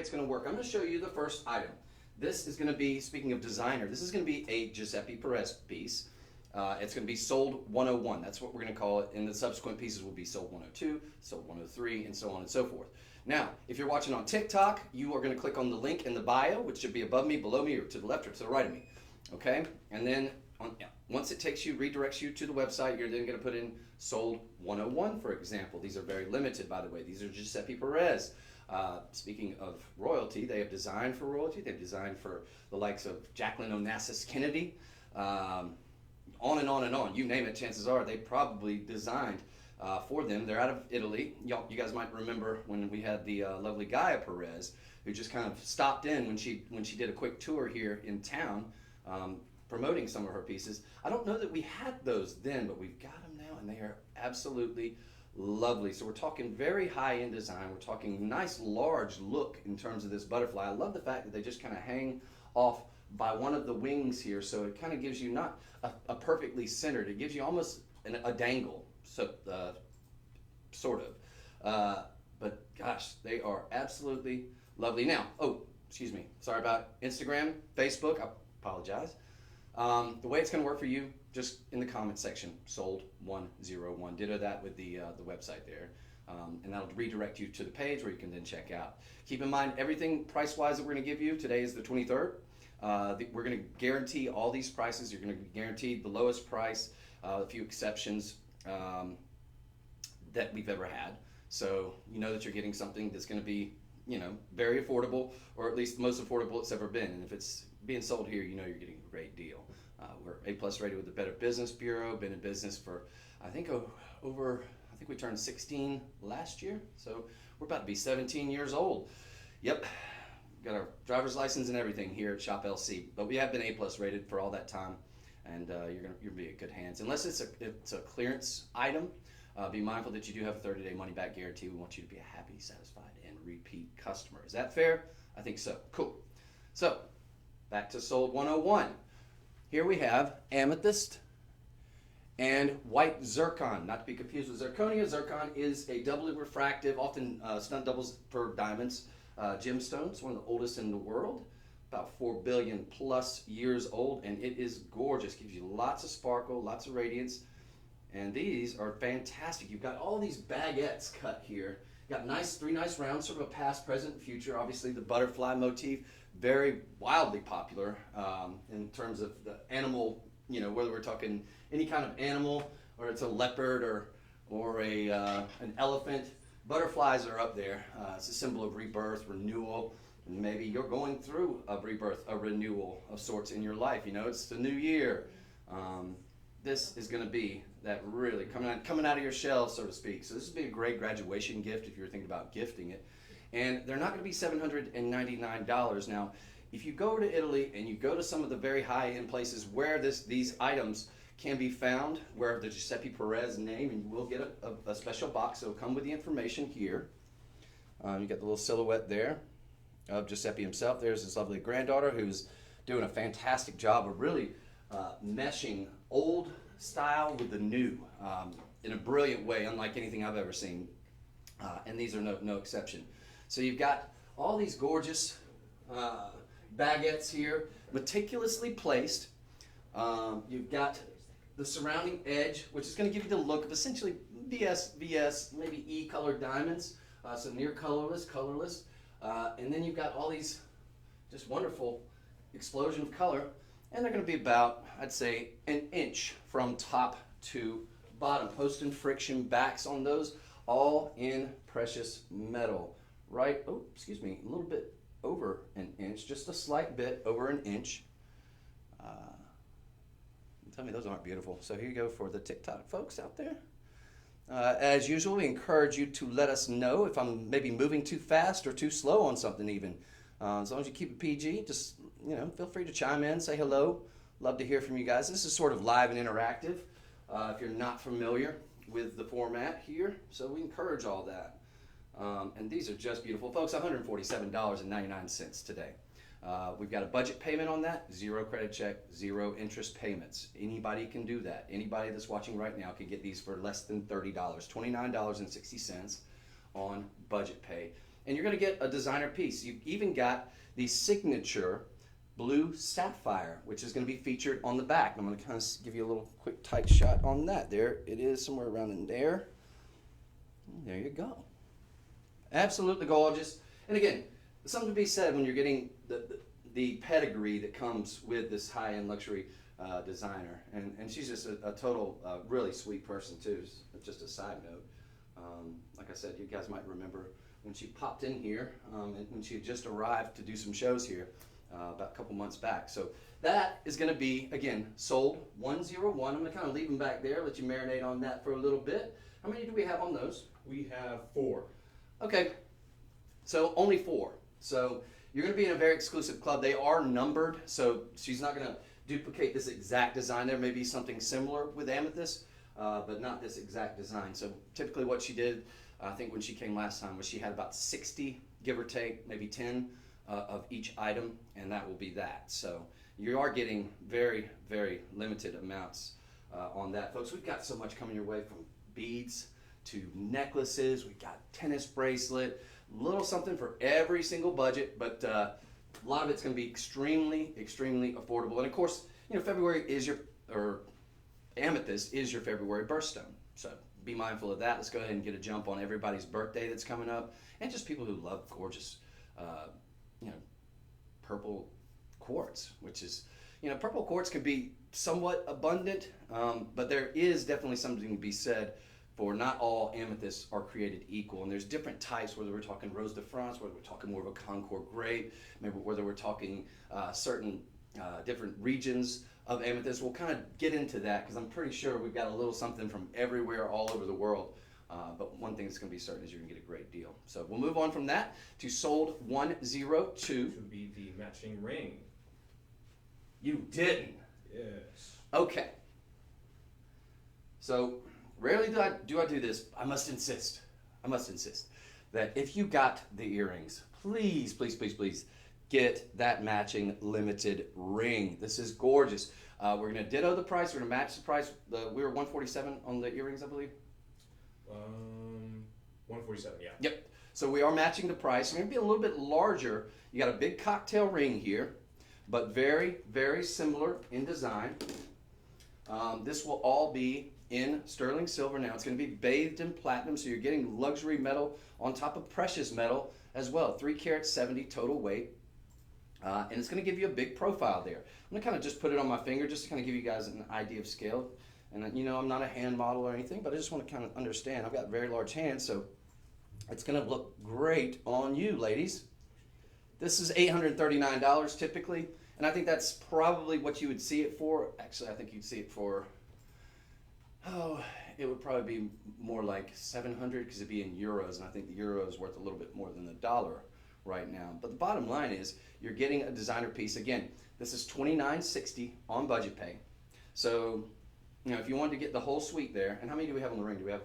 it's going to work. I'm going to show you the first item. This is going to be, speaking of designer, this is going to be a Giuseppe Perez piece. It's going to be sold 101. That's what we're going to call it. And the subsequent pieces will be sold 102, sold 103, and so on and so forth. Now, if you're watching on TikTok, you are going to click on the link in the bio, which should be above me, below me, or to the left or to the right of me. Okay? And then once it takes you, redirects you to the website, you're then going to put in sold 101, for example. These are very limited, by the way. These are Giuseppe Perez. Speaking of royalty, they have designed for royalty. They've designed for the likes of Jacqueline Onassis Kennedy. On and on and on. You name it, chances are they probably designed for them. They're out of Italy. You guys might remember when we had the lovely Gaia Perez, who just kind of stopped in when she did a quick tour here in town, promoting some of her pieces. I don't know that we had those then, but we've got them now, and they are absolutely lovely. So we're talking very high-end design. We're talking nice, large look in terms of this butterfly. I love the fact that they just kind of hang off by one of the wings here, so it kind of gives you not a perfectly centered. It gives you almost a dangle, so sort of. But gosh, they are absolutely lovely. Now, oh, excuse me. Sorry about Instagram, Facebook. I apologize. The way it's going to work for you, just in the comment section, sold 101. Ditto that with the website there. And that'll redirect you to the page where you can then check out. Keep in mind, everything price-wise that we're going to give you, today is the 23rd. We're going to guarantee all these prices. You're going to be guaranteed the lowest price, a few exceptions that we've ever had. So you know that you're getting something that's going to be, very affordable, or at least the most affordable it's ever been. And if it's being sold here, you know you're getting a great deal. We're A+ rated with the Better Business Bureau. Been in business for, I think we turned 16 last year. So we're about to be 17 years old. Yep. Got our driver's license and everything here at Shop LC, but we have been A+ rated for all that time, and you'll be in good hands. Unless it's a clearance item, be mindful that you do have a 30-day money-back guarantee. We want you to be a happy, satisfied, and repeat customer. Is that fair? I think so. Cool. So back to sold 101. Here we have Amethyst and white zircon, not to be confused with zirconia. Zircon is a doubly refractive, often stunt doubles for diamonds. Gemstones, one of the oldest in the world, about 4 billion plus years old, and it is gorgeous. Gives you lots of sparkle, lots of radiance, and these are fantastic. You've got all these baguettes cut here. You've got three nice rounds, sort of a past, present, and future. Obviously, the butterfly motif, very wildly popular in terms of the animal. Whether we're talking any kind of animal, or it's a leopard or an elephant. Butterflies are up there. It's a symbol of rebirth, renewal, and maybe you're going through a rebirth, a renewal of sorts in your life. It's the new year. This is going to be that really coming out of your shell, so to speak. So this would be a great graduation gift if you're thinking about gifting it. And they're not going to be $799. Now, if you go to Italy and you go to some of the very high-end places where these items can be found, where the Giuseppe Perez name, and you will get a special box. It'll come with the information here. You got the little silhouette there of Giuseppe himself. There's his lovely granddaughter, who's doing a fantastic job of really meshing old style with the new in a brilliant way, unlike anything I've ever seen. And these are no exception. So you've got all these gorgeous baguettes here, meticulously placed. You've got the surrounding edge, which is going to give you the look of essentially VS, maybe E-colored diamonds, so near colorless. And then you've got all these just wonderful explosion of color, and they're going to be about, I'd say, an inch from top to bottom. Post and friction backs on those, all in precious metal. Right, a little bit over an inch, just a slight bit over an inch. Tell me those aren't beautiful. So here you go for the TikTok folks out there. As usual, we encourage you to let us know if I'm maybe moving too fast or too slow on something even. As long as you keep it PG, just feel free to chime in, say hello. Love to hear from you guys. This is sort of live and interactive if you're not familiar with the format here. So we encourage all that. And these are just beautiful. Folks, $147.99 today. We've got a budget payment on that, 0 credit check, 0 interest payments. Anybody can do that. Anybody that's watching right now can get these for less than $30, $29.60 on budget pay. and you're going to get a designer piece. You've even got the signature blue sapphire, which is going to be featured on the back. I'm going to kind of give you a little quick tight shot on that. There it is, somewhere around in there. There you go. Absolutely gorgeous. And again, something to be said when you're getting the pedigree that comes with this high-end luxury designer. And she's just a total really sweet person too. Just a side note. Like I said, you guys might remember when she popped in here and when she had just arrived to do some shows here about a couple months back. So that is going to be, again, sold 101. I'm going to kind of leave them back there, let you marinate on that for a little bit. How many do we have on those? We have 4. Okay, so only 4. So you're going to be in a very exclusive club. They are numbered, so she's not going to duplicate this exact design. There may be something similar with Amethyst, but not this exact design. So typically what she did, I think when she came last time, was she had about 60, give or take, maybe 10 of each item, and that will be that. So you are getting very, very limited amounts on that. Folks, we've got so much coming your way, from beads to necklaces. We've got tennis bracelet, little something for every single budget, but a lot of it's going to be extremely, extremely affordable. And of course, you know, February is Amethyst is your February birthstone. So be mindful of that. Let's go ahead and get a jump on everybody's birthday that's coming up, and just people who love gorgeous, you know, purple quartz, which is, you know, purple quartz can be somewhat abundant, but there is definitely something to be said for not all amethysts are created equal, and there's different types, whether we're talking Rose de France, whether we're talking more of a Concord grape, maybe whether we're talking certain different regions of amethyst. We'll kind of get into that because I'm pretty sure we've got a little something from everywhere all over the world. But one thing that's going to be certain is you're going to get a great deal. So we'll move on from that to sold 102. To be the matching ring. You didn't? Yes. Okay. So rarely do I do this. I must insist that if you got the earrings, please, please, please, please get that matching limited ring. This is gorgeous. We're going to ditto the price. We're going to match the price. We were $147 on the earrings, I believe. 147, yeah. Yep. So we are matching the price. We're going to be a little bit larger. You got a big cocktail ring here, but very, very similar in design. This will all be in sterling silver now. It's going to be bathed in platinum, so you're getting luxury metal on top of precious metal as well. 3 carat 70 total weight. And it's going to give you a big profile there. I'm going to kind of just put it on my finger just to kind of give you guys an idea of scale. And you know, I'm not a hand model or anything, but I just want to kind of understand. I've got very large hands, so it's going to look great on you, ladies. This is $839 typically, and I think that's probably what you would see it for. Actually, I think you'd see it for, it would probably be more like $700 because it'd be in euros, and I think the euro is worth a little bit more than the dollar right now. But the bottom line is you're getting a designer piece. Again, this is $29.60 on budget pay. So, you know, if you wanted to get the whole suite there, and how many do we have on the ring? Do we have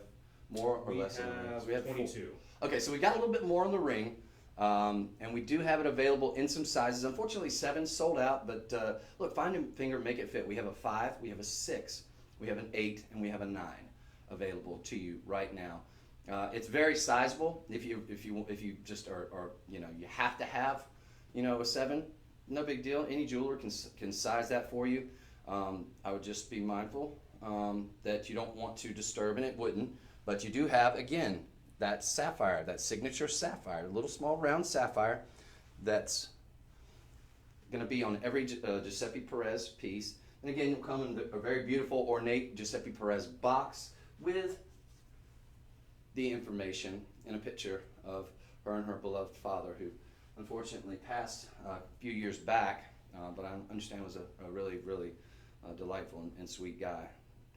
more or less? We have 22. Okay, so we got a little bit more on the ring, and we do have it available in some sizes. Unfortunately, 7 sold out, but look, find a finger, make it fit. We have a 5, we have a 6, we have an 8, and we have a 9 available to you right now. It's very sizable. If you just are you know, you have to have, you know, a 7, no big deal. Any jeweler can size that for you. I would just be mindful that you don't want to disturb, and it wouldn't. But you do have, again, that sapphire, that signature sapphire, a little small round sapphire that's going to be on every Giuseppe Perez piece. And again, you'll come in a very beautiful, ornate Giuseppe Perez box with the information and a picture of her and her beloved father, who unfortunately passed a few years back, but I understand was a really, really delightful and sweet guy,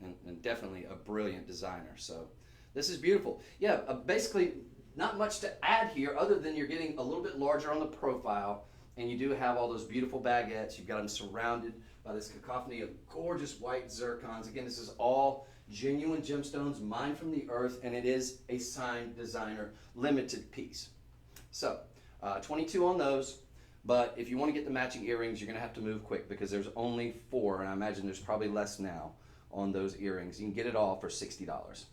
and definitely a brilliant designer. So this is beautiful. Yeah, basically not much to add here other than you're getting a little bit larger on the profile, and you do have all those beautiful baguettes. You've got them surrounded by this cacophony of gorgeous white zircons. Again, this is all genuine gemstones mined from the earth, and it is a signed designer limited piece. So 22 on those, but if you want to get the matching earrings, you're going to have to move quick because there's only 4, and I imagine there's probably less now on those earrings. You can get it all for $60.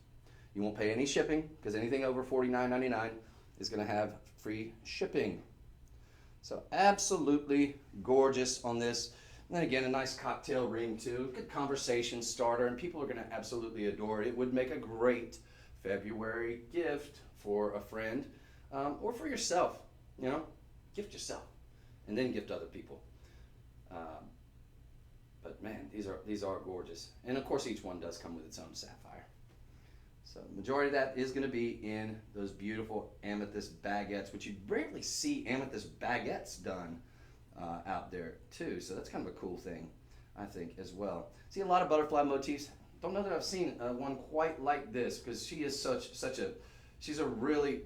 You won't pay any shipping because anything over $49.99 is going to have free shipping. So absolutely gorgeous on this. And then again, a nice cocktail ring too. Good conversation starter, and people are going to absolutely adore it. It would make a great February gift for a friend or for yourself. You know, gift yourself and then gift other people. But man, these are gorgeous. And of course, each one does come with its own sapphire. So the majority of that is going to be in those beautiful amethyst baguettes, which you rarely see amethyst baguettes done out there too. So that's kind of a cool thing, I think, as well. See a lot of butterfly motifs. Don't know that I've seen one quite like this, because she is she's a really,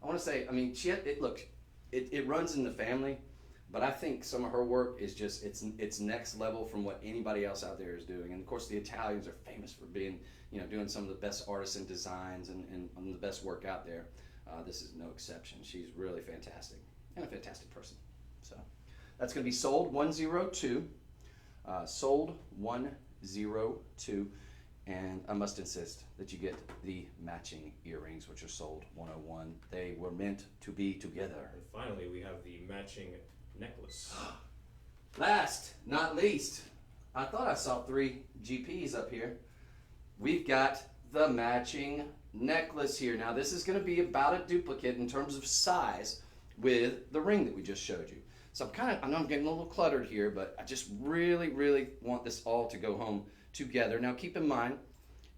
I want to say, I mean, it runs in the family, but I think some of her work is just, it's next level from what anybody else out there is doing. And of course the Italians are famous for being, doing some of the best artisan designs and the best work out there. This is no exception. She's really fantastic and a fantastic person. So that's going to be sold 102, sold 102. And I must insist that you get the matching earrings, which are sold 101. They were meant to be together. And finally, we have the matching necklace. Last, not least, I thought I saw 3 GPs up here. We've got the matching necklace here. Now, this is going to be about a duplicate in terms of size with the ring that we just showed you. So I know I'm getting a little cluttered here, but I just really, really want this all to go home together. Now, keep in mind,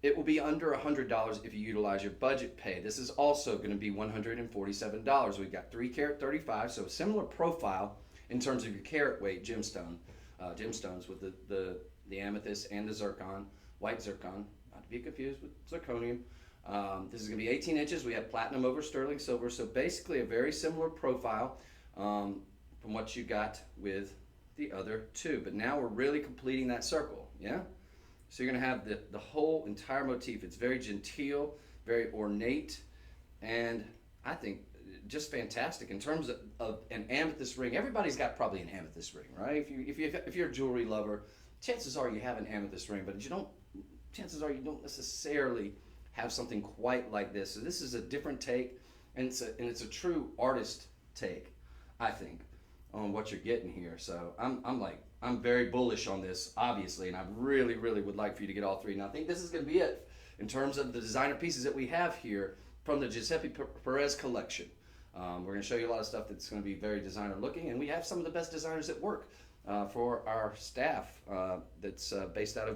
it will be under $100 if you utilize your budget pay. This is also going to be $147. We've got 3 carat 35, so a similar profile in terms of your carat weight gemstones with the amethyst and the zircon, white zircon, not to be confused with zirconium. This is going to be 18 inches. We have platinum over sterling silver, so basically a very similar profile from what you got with the other 2. But now we're really completing that circle, yeah? So you're going to have the whole entire motif. It's very genteel, very ornate, and I think just fantastic in terms of an amethyst ring. Everybody's got probably an amethyst ring, right? If you're a jewelry lover, chances are you have an amethyst ring, but chances are you don't necessarily have something quite like this. So this is a different take, and it's a true artist take, I think, on what you're getting here. So I'm very bullish on this, obviously, and I really, really would like for you to get all 3. And I think this is going to be it in terms of the designer pieces that we have here from the Giuseppe Perez collection. We're going to show you a lot of stuff that's going to be very designer looking, and we have some of the best designers at work for our staff that's based out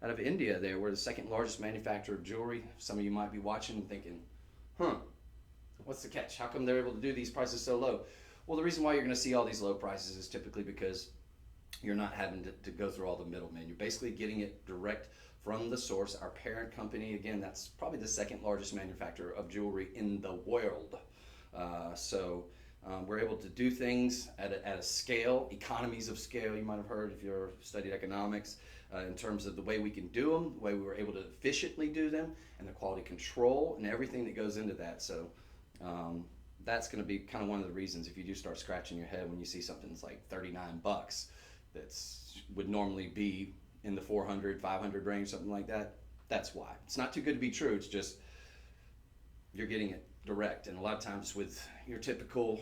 of India. There, we're the 2nd largest manufacturer of jewelry. Some of you might be watching and thinking, what's the catch? How come they're able to do these prices so low? Well, the reason why you're going to see all these low prices is typically because you're not having to go through all the middlemen. You're basically getting it direct from the source. Our parent company, again, that's probably the 2nd largest manufacturer of jewelry in the world. So we're able to do things at a scale, economies of scale, you might have heard if you've studied economics, in terms of the way we can do them, the way we were able to efficiently do them, and the quality control and everything that goes into that. So that's going to be kind of one of the reasons if you do start scratching your head when you see something that's like $39 would normally be in the 400, 500 range, something like that. That's why. It's not too good to be true. It's just you're getting it direct. And a lot of times with your typical,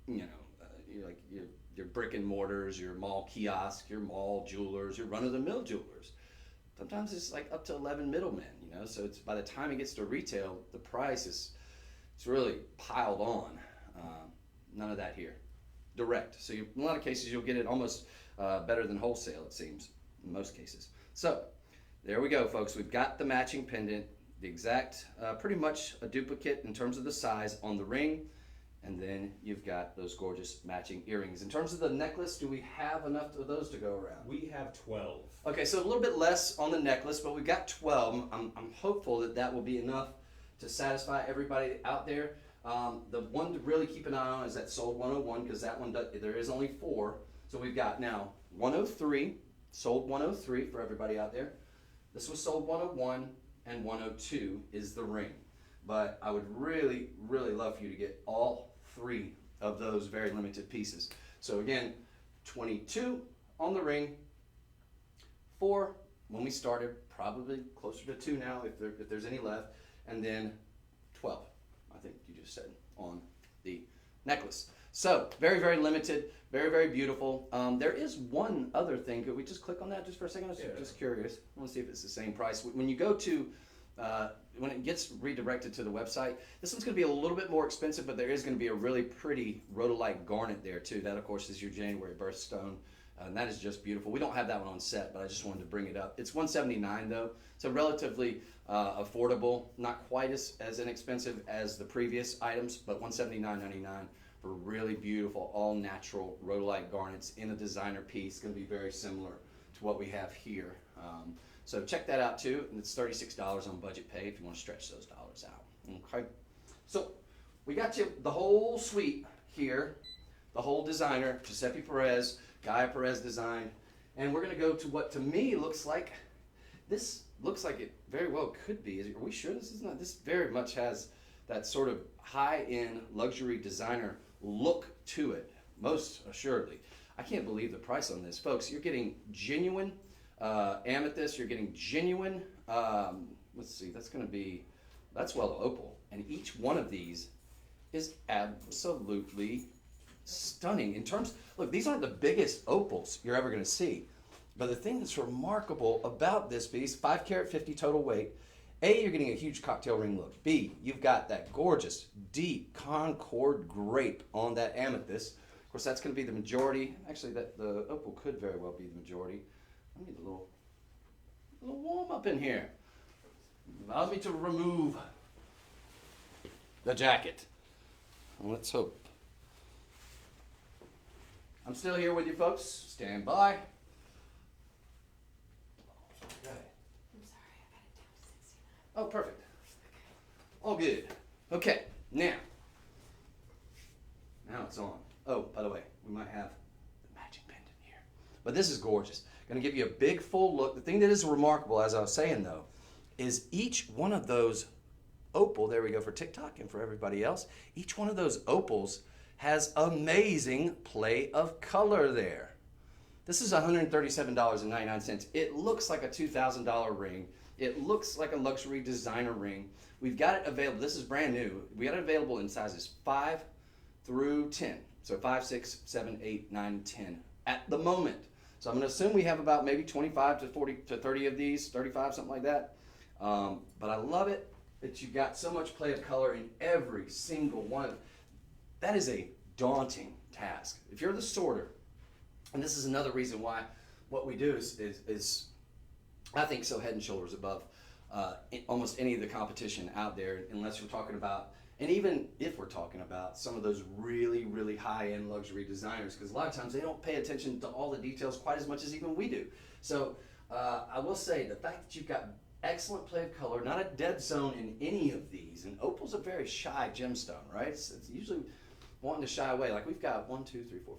your brick and mortars, your mall kiosk, your mall jewelers, your run-of-the-mill jewelers, sometimes it's like up to 11 middlemen, so it's by the time it gets to retail, the price it's really piled on. None of that here. Direct. So in a lot of cases you'll get it almost better than wholesale, it seems, in most cases. So there we go, folks. We've got the matching pendant, the exact, pretty much a duplicate in terms of the size on the ring, and then you've got those gorgeous matching earrings. In terms of the necklace, do we have enough of those to go around? We have 12. Okay, so a little bit less on the necklace, but we've got 12. I'm hopeful that will be enough to satisfy everybody out there. The one to really keep an eye on is that sold 101, because that one, there is only 4. So we've got now 103, sold 103 for everybody out there. This was sold 101, and 102 is the ring. But I would really, really love for you to get all 3 of those very limited pieces. So again, 22 on the ring, 4 when we started, probably closer to 2 now if there's any left, and then 12. I think you just said, on the necklace. So very, very limited, very, very beautiful. There is one other thing. Could we just click on that just for a second? I'm just curious. I want to see if it's the same price. When you go to, when it gets redirected to the website, this one's going to be a little bit more expensive, but there is going to be a really pretty rhodolite garnet there too. That, of course, is your January birthstone. And that is just beautiful. We don't have that one on set, but I just wanted to bring it up. It's $179 though, so relatively affordable. Not quite as inexpensive as the previous items, but $179.99 for really beautiful, all natural rhodolite garnets in a designer piece. It's going to be very similar to what we have here. So check that out too, and it's $36 on budget pay if you want to stretch those dollars out. Okay, so we got you the whole suite here, the whole designer, Giuseppe Perez, Gaia Perez design, and we're going to go to what to me looks like, this looks like it very well could be. Are we sure this is not? This very much has that sort of high-end luxury designer look to it, most assuredly. I can't believe the price on this, folks. You're getting genuine amethyst. You're getting genuine. Let's see. That's well opal, and each one of these is absolutely stunning in terms. Look, these aren't the biggest opals you're ever going to see, but the thing that's remarkable about this piece, 5 carat 50 total weight. A, you're getting a huge cocktail ring look. B, you've got that gorgeous deep Concord grape on that amethyst. Of course, that's going to be the majority. Actually, the opal could very well be the majority. I need a little warm up in here. Allows me to remove the jacket. Well, let's hope. I'm still here with you, folks. Stand by. Okay. I'm sorry, I got it down to 69. Oh, perfect. All good. Okay, now it's on. Oh, by the way, we might have the matching pendant here. But this is gorgeous. Going to give you a big full look. The thing that is remarkable, as I was saying though, is each one of those opal, there we go for TikTok and for everybody else, each one of those opals has amazing play of color there. This is $137.99. It looks like a $2,000 ring. It looks like a luxury designer ring. We've got it available. This is brand new. We got it available in sizes 5 through 10. So 5, 6, 7, 8, 9, 10 at the moment. So I'm going to assume we have about maybe 25 to 40 to 30 of these, 35, something like that. But I love it that you got so much play of color in every single one. That is a daunting task. If you're the sorter, and this is another reason why what we do is I think, so head and shoulders above almost any of the competition out there, unless you're talking about, and even if we're talking about some of those really, really high-end luxury designers, because a lot of times they don't pay attention to all the details quite as much as even we do. So I will say the fact that you've got excellent play of color, not a dead zone in any of these, and opal's a very shy gemstone, right? It's usually wanting to shy away. Like we've got 1, 2, 3, 4,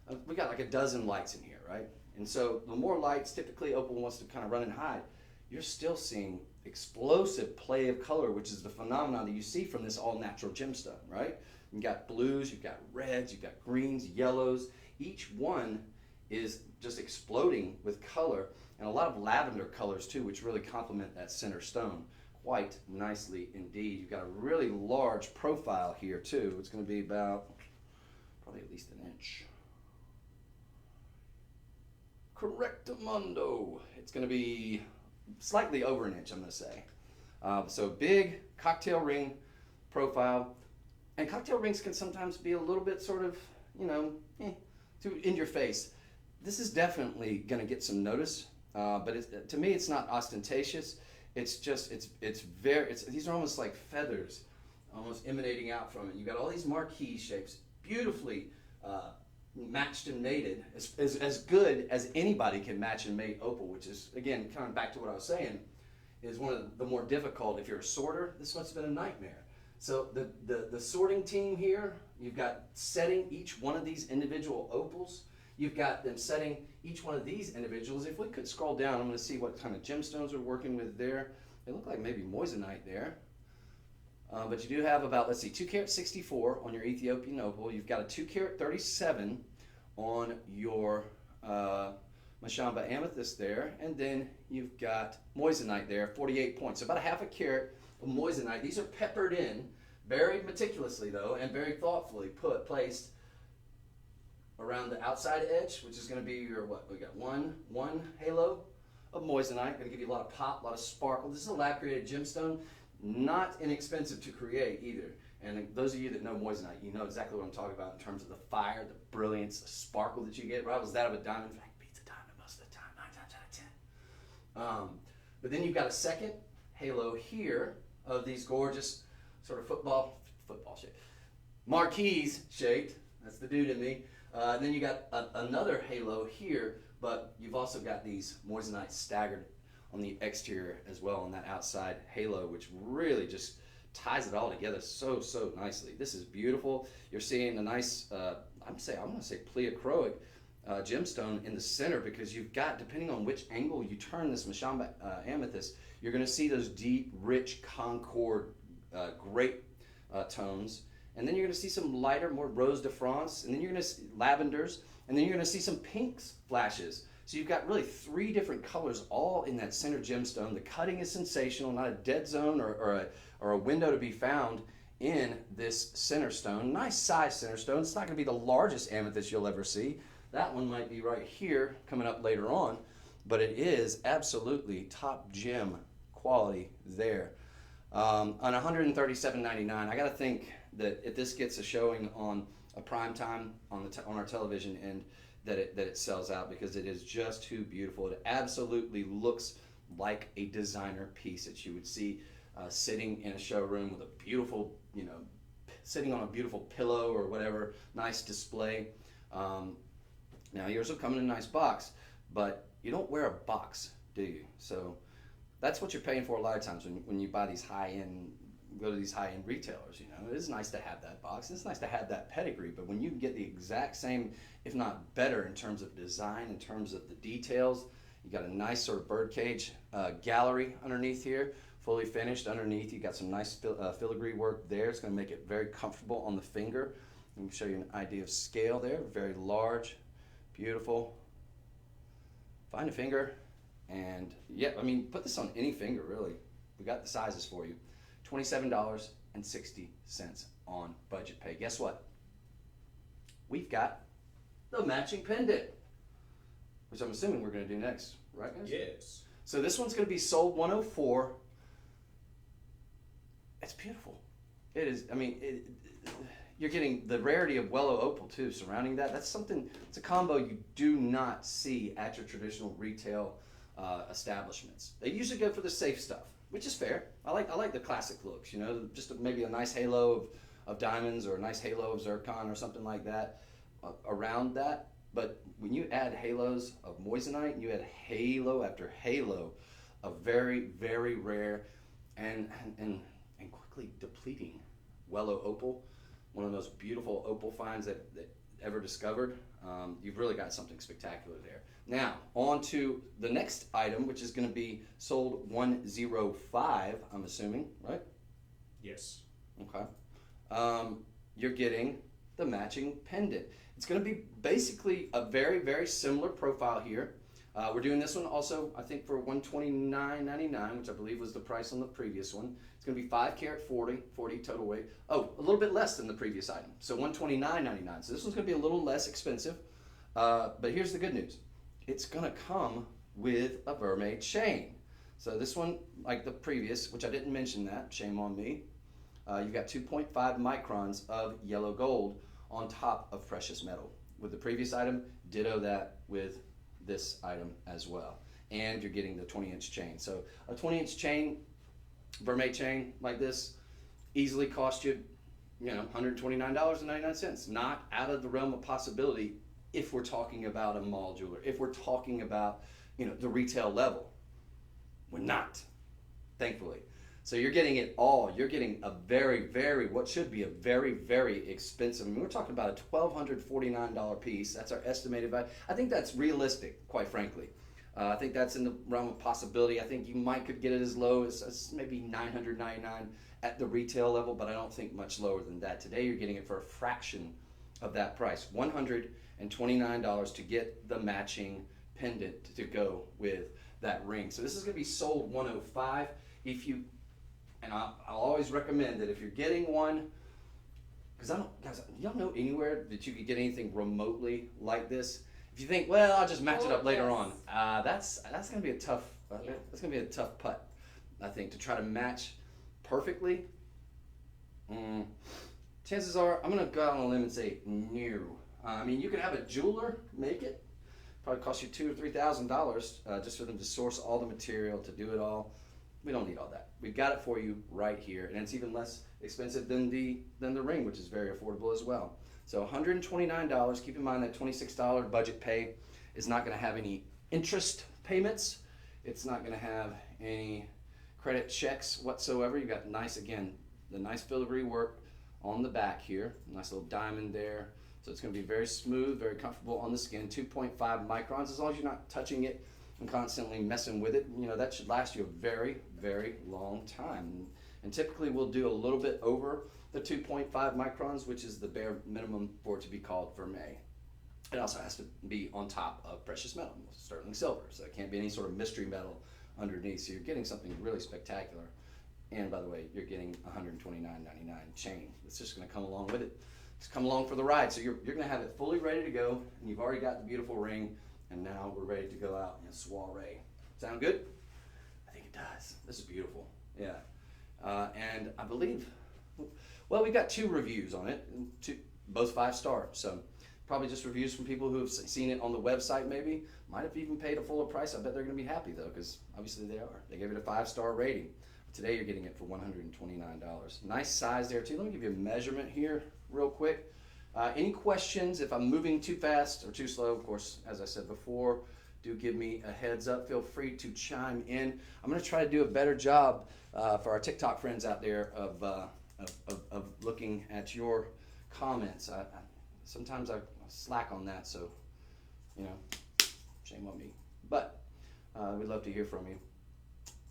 5. We got like a dozen lights in here, right? And so the more lights, typically opal wants to kind of run and hide. You're still seeing explosive play of color, which is the phenomenon that you see from this all-natural gemstone, right? You've got blues, you've got reds, you've got greens, yellows. Each one is just exploding with color, and a lot of lavender colors too, which really complement that center stone quite nicely indeed. You've got a really large profile here too. It's going to be about probably at least an inch. Correctamundo. It's going to be slightly over an inch, I'm going to say. So big cocktail ring profile. And cocktail rings can sometimes be a little bit sort of, too in your face. This is definitely going to get some notice, but to me it's not ostentatious. It's just, these are almost like feathers, almost emanating out from it. You've got all these marquee shapes, beautifully matched and mated, as good as anybody can match and mate opal, which is, again, coming back to what I was saying, is one of the more difficult. If you're a sorter, this must have been a nightmare. So the sorting team here, you've got setting each one of these individual opals. You've got them setting each one of these individuals. If we could scroll down, I'm going to see what kind of gemstones we're working with there. They look like maybe moissanite there. But you do have about, let's see, 2 carat 64 on your Ethiopian opal. You've got a 2 carat 37 on your Mashamba amethyst there. And then you've got moissanite there, 48 points. So about a half a carat of moissanite. These are peppered in very meticulously though, and very thoughtfully placed around the outside edge, which is going to be your what? We got one halo of moissanite. Going to give you a lot of pop, a lot of sparkle. This is a lab created gemstone, not inexpensive to create either. And those of you that know moissanite, you know exactly what I'm talking about in terms of the fire, the brilliance, the sparkle that you get. Rivals that of a diamond. In fact, beats a diamond most of the time, 9 times out of 10. But then you've got a second halo here of these gorgeous sort of football shape, marquise shaped. That's the dude in me. Then you got another halo here, but you've also got these moissanite staggered on the exterior as well on that outside halo, which really just ties it all together so nicely. This is beautiful. You're seeing a nice, I'm going to say pleochroic gemstone in the center, because you've got, depending on which angle you turn this Mashamba amethyst, you're going to see those deep, rich concord grape tones. And then you're going to see some lighter, more Rose de France, and then you're going to see lavenders, and then you're going to see some pinks flashes. So you've got really 3 different colors all in that center gemstone. The cutting is sensational, not a dead zone or a window to be found in this center stone. Nice size center stone. It's not going to be the largest amethyst you'll ever see. That one might be right here coming up later on, but it is absolutely top gem quality there. On $137.99, I got to think that if this gets a showing on a prime time on our television, and that it sells out, because it is just too beautiful. It absolutely looks like a designer piece that you would see sitting in a showroom with a beautiful, sitting on a beautiful pillow or whatever, nice display. Now yours will come in a nice box, but you don't wear a box, do you? So that's what you're paying for a lot of times when you buy these high-end, go to these high-end retailers. It is nice to have that box. It's nice to have that pedigree, but when you can get the exact same, if not better, in terms of design, in terms of the details, you got a nice sort of birdcage gallery underneath here, fully finished underneath. You got some nice filigree work there. It's going to make it very comfortable on the finger. Let me show you an idea of scale there. Very large, beautiful. Find a finger, and yeah, put this on any finger really. We got the sizes for you. $27.60 on budget pay. Guess what? We've got the matching pendant, which I'm assuming we're going to do next, right guys? Yes. So this one's going to be sold $104. It's beautiful. It is. You're getting the rarity of Wellow Opal too surrounding that. That's something, it's a combo you do not see at your traditional retail establishments. They usually go for the safe stuff, which is fair. I like the classic looks, just maybe a nice halo of diamonds or a nice halo of zircon or something like that around that. But when you add halos of moissanite, you add halo after halo of very, very rare and quickly depleting Wellow Opal, one of those beautiful opal finds that ever discovered. You've really got something spectacular there. Now, on to the next item, which is going to be sold $105, I'm assuming, right? Yes. Okay. You're getting the matching pendant. It's going to be basically a very, very similar profile here. We're doing this one also, I think, for $129.99, which I believe was the price on the previous one. It's going to be 5 karat 40 total weight. Oh, a little bit less than the previous item. So $129.99. So this one's going to be a little less expensive. But here's the good news. It's going to come with a vermeil chain. So this one, like the previous, which I didn't mention that, shame on me, you've got 2.5 microns of yellow gold on top of precious metal. With the previous item, ditto that with this item as well. And you're getting the 20-inch chain. So a 20-inch chain, vermeil chain like this, easily cost you, $129.99. Not out of the realm of possibility if we're talking about a mall jeweler, if we're talking about, the retail level. We're not, thankfully. So you're getting it all. You're getting a very, very, what should be a very, very expensive. We're talking about a $1,249 piece. That's our estimated value. I think that's realistic, quite frankly. I think that's in the realm of possibility. I think you could get it as low as maybe $999 at the retail level, but I don't think much lower than that. Today you're getting it for a fraction of that price, $129 to get the matching pendant to go with that ring. So this is going to be sold $105. If you and I'll always recommend that if you're getting one, because guys, y'all know anywhere that you could get anything remotely like this? If you think, well, I'll just match it up later on, that's gonna be a tough. That's gonna be a tough putt, I think, to try to match perfectly. Chances are, I'm gonna go out on a limb and say no. I mean, you can have a jeweler make it. Probably cost you $2,000 or $3,000 just for them to source all the material to do it all. We don't need all that. We've got it for you right here, and it's even less expensive than the ring, which is very affordable as well. So $129. Keep in mind that $26 budget pay is not going to have any interest payments. It's not going to have any credit checks whatsoever. You got nice, again, the nice filigree work on the back here. Nice little diamond there. So it's going to be very smooth, very comfortable on the skin. 2.5 microns, as long as you're not touching it and constantly messing with it. You know, that should last you a very, very long time. And typically we'll do a little bit over the 2.5 microns, which is the bare minimum for it to be called vermeil. It also has to be on top of precious metal, sterling silver. So it can't be any sort of mystery metal underneath. So you're getting something really spectacular. And by the way, you're getting $129.99 chain. It's just going to come along with it. Just come along for the ride. So you're going to have it fully ready to go, and you've already got the beautiful ring, and now we're ready to go out in a soiree. Sound good? I think it does. This is beautiful. Yeah. And I believe, well, we've got 2 reviews on it, both 5-star. So probably just reviews from people who have seen it on the website maybe. Might have even paid a fuller price. I bet they're going to be happy though, because obviously they are. They gave it a 5-star rating. Today you're getting it for $129. Nice size there too. Let me give you a measurement here real quick. Any questions? If I'm moving too fast or too slow, of course, as I said before, do give me a heads up. Feel free to chime in. I'm going to try to do a better job for our TikTok friends out there of looking at your comments. Sometimes I slack on that, so you know, shame on me. But we'd love to hear from you.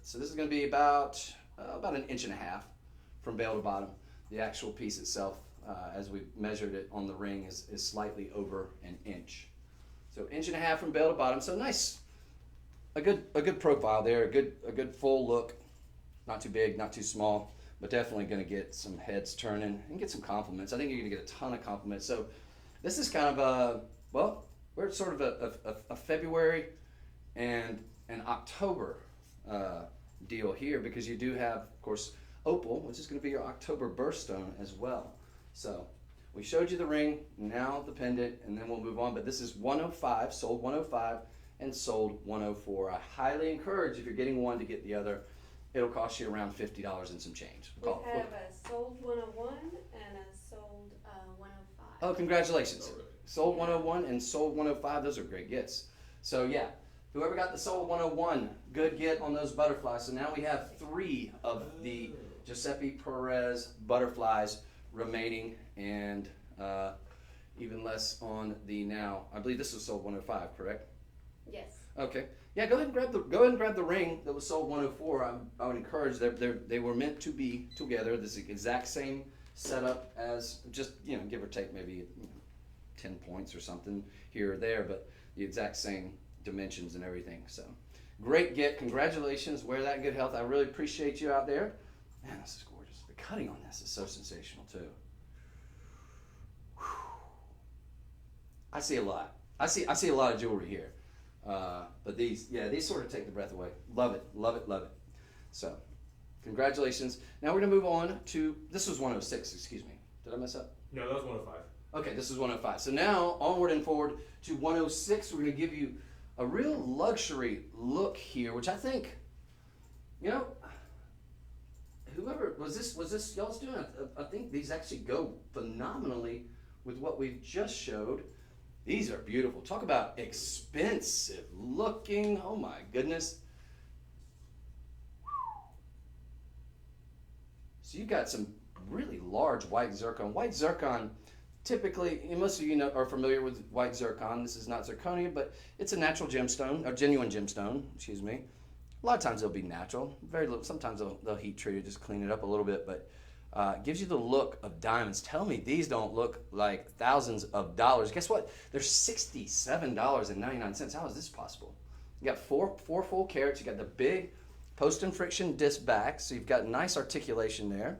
So this is going to be about 1.5 inches from bail to bottom. The actual piece itself, as we measured it on the ring, is slightly over 1 inch. So 1.5 inches from bail to bottom. So nice, a good profile there, a good full look. Not too big, not too small, but definitely going to get some heads turning and get some compliments. I think you're going to get a ton of compliments. So this is kind of we're sort of a February and an October deal here, because you do have, of course, opal, which is going to be your October birthstone as well. So we showed you the ring, now the pendant, and then we'll move on. But this is 105, sold 105, and sold 104. I highly encourage, if you're getting one, to get the other. It'll cost you around $50 and some change. We have a sold 101 and a sold 105. Oh, congratulations. Sold 101 and sold 105. Those are great gifts. So yeah, whoever got the sold 101, good get on those butterflies. So now we have 3 of the Giuseppe Perez butterflies remaining, and even less on the now. I believe this was sold 105, correct? Yes. Okay. Yeah, go ahead and grab the ring that was sold 104. I would encourage they were meant to be together. This is the exact same setup as, just, you know, give or take maybe 10 points or something here or there, but the exact same dimensions and everything. So great get. Congratulations. Wear that in good health. I really appreciate you out there. Man, this is gorgeous. The cutting on this is so sensational too. Whew. I see a lot. I see a lot of jewelry here. But these sort of take the breath away. Love it, love it, love it. So, congratulations. Now we're gonna move on to, this was 106, excuse me. Did I mess up? No, that was 105. Okay, this is 105. So now, onward and forward to 106, we're gonna give you a real luxury look here, which I think, you know, whoever, was this y'all's doing? I think these actually go phenomenally with what we've just showed. These are beautiful. Talk about expensive looking. Oh my goodness. So you've got some really large white zircon. White zircon, typically, and most of you know, are familiar with white zircon. This is not zirconia, but it's a natural gemstone, or genuine gemstone, excuse me. A lot of times they'll be natural. Very little. Sometimes they'll heat treat it, just clean it up a little bit, but gives you the look of diamonds. Tell me these don't look like thousands of dollars. Guess what? They're $67.99. How is this possible? You got four full carats. You got the big Post and friction disc back, so you've got nice articulation there.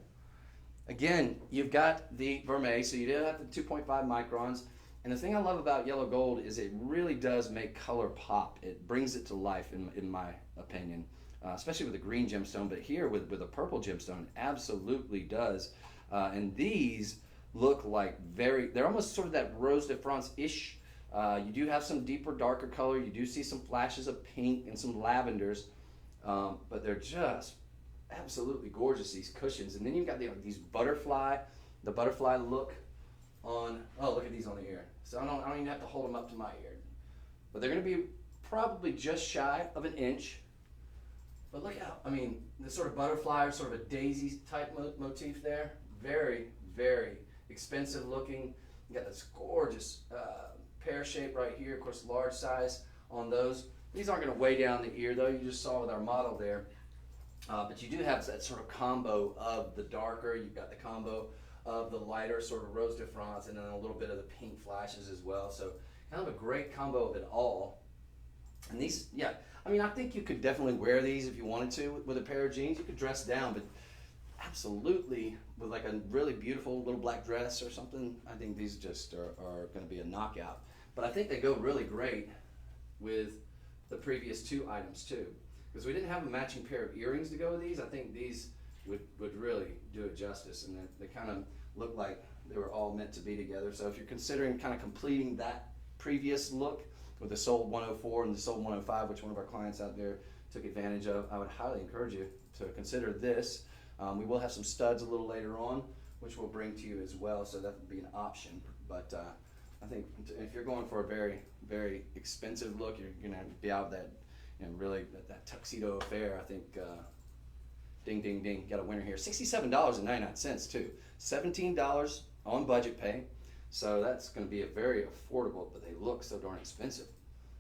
Again, you've got the vermeil, so you do have the 2.5 microns. And the thing I love about yellow gold is it really does make color pop. It brings it to life, in my opinion, especially with a green gemstone. But here with a purple gemstone, it absolutely does. And these look like they're almost sort of that Rose de France-ish. You do have some deeper, darker color. You do see some flashes of pink and some lavenders. But they're just absolutely gorgeous, these cushions. And then you've got the butterfly look on, oh, look at these on the ear. So I don't even have to hold them up to my ear. But they're going to be probably just shy of an inch. But look out, I mean, this sort of butterfly or sort of a daisy type motif there. Very, very expensive looking. You got this gorgeous pear shape right here, of course, large size on those. These aren't going to weigh down the ear though, you just saw with our model there. But you do have that sort of combo of the darker, you've got the combo of the lighter sort of Rose de France, and then a little bit of the pink flashes as well. So kind of a great combo of it all. And these, yeah, I mean, I think you could definitely wear these if you wanted to with a pair of jeans. You could dress down, but absolutely with like a really beautiful little black dress or something, I think these just are going to be a knockout. But I think they go really great with the previous two items too. Because we didn't have a matching pair of earrings to go with these, I think these would really do it justice, and they kind of look like they were all meant to be together. So if you're considering kind of completing that previous look with the Sold 104 and the Sold 105, which one of our clients out there took advantage of, I would highly encourage you to consider this. We will have some studs a little later on, which we'll bring to you as well, so that would be an option. But I think if you're going for a very, very expensive look, you're going to be out of that, really that tuxedo affair. I think ding, ding, ding, got a winner here. $67.99 too. $17 on budget pay. So that's going to be a very affordable, but they look so darn expensive.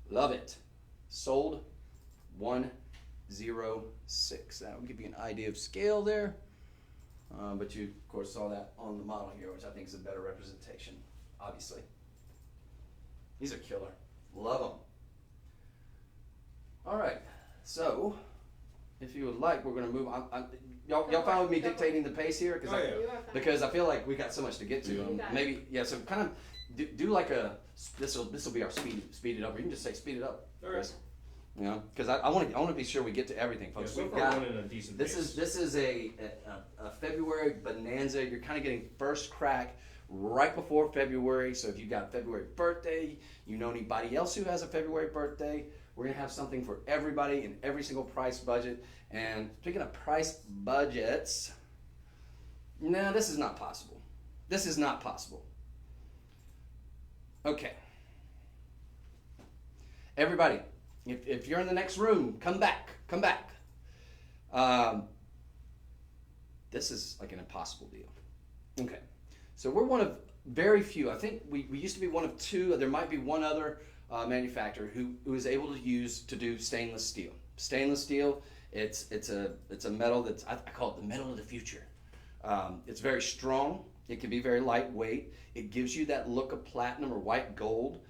Love it. Sold 106. That will give you an idea of scale there. But you, of course, saw that on the model here, which I think is a better representation, obviously. These are killer. Love them. All right. So, if you would like, we're going to move on. Y'all fine with me dictating the pace here? Because I feel like we got so much to get to. Maybe, yeah, so kind of do like a, this will be our speed it up. Or you can just say speed it up. All right. You know, because I want to be sure we get to everything, folks. Yeah, so far we're running a decent pace. This is a February bonanza. You're kind of getting first crack right before February. So if you got a February birthday, you know anybody else who has a February birthday, we're gonna have something for everybody in every single price budget. And speaking of price budgets, no, this is not possible. This is not possible. Okay. Everybody, if you're in the next room, come back. This is like an impossible deal. Okay. So we're one of very few. I think we used to be one of two. There might be one other manufacturer who is able to do stainless steel. Stainless steel, it's a metal that's, I call it the metal of the future. It's very strong. It can be very lightweight. It gives you that look of platinum or white gold.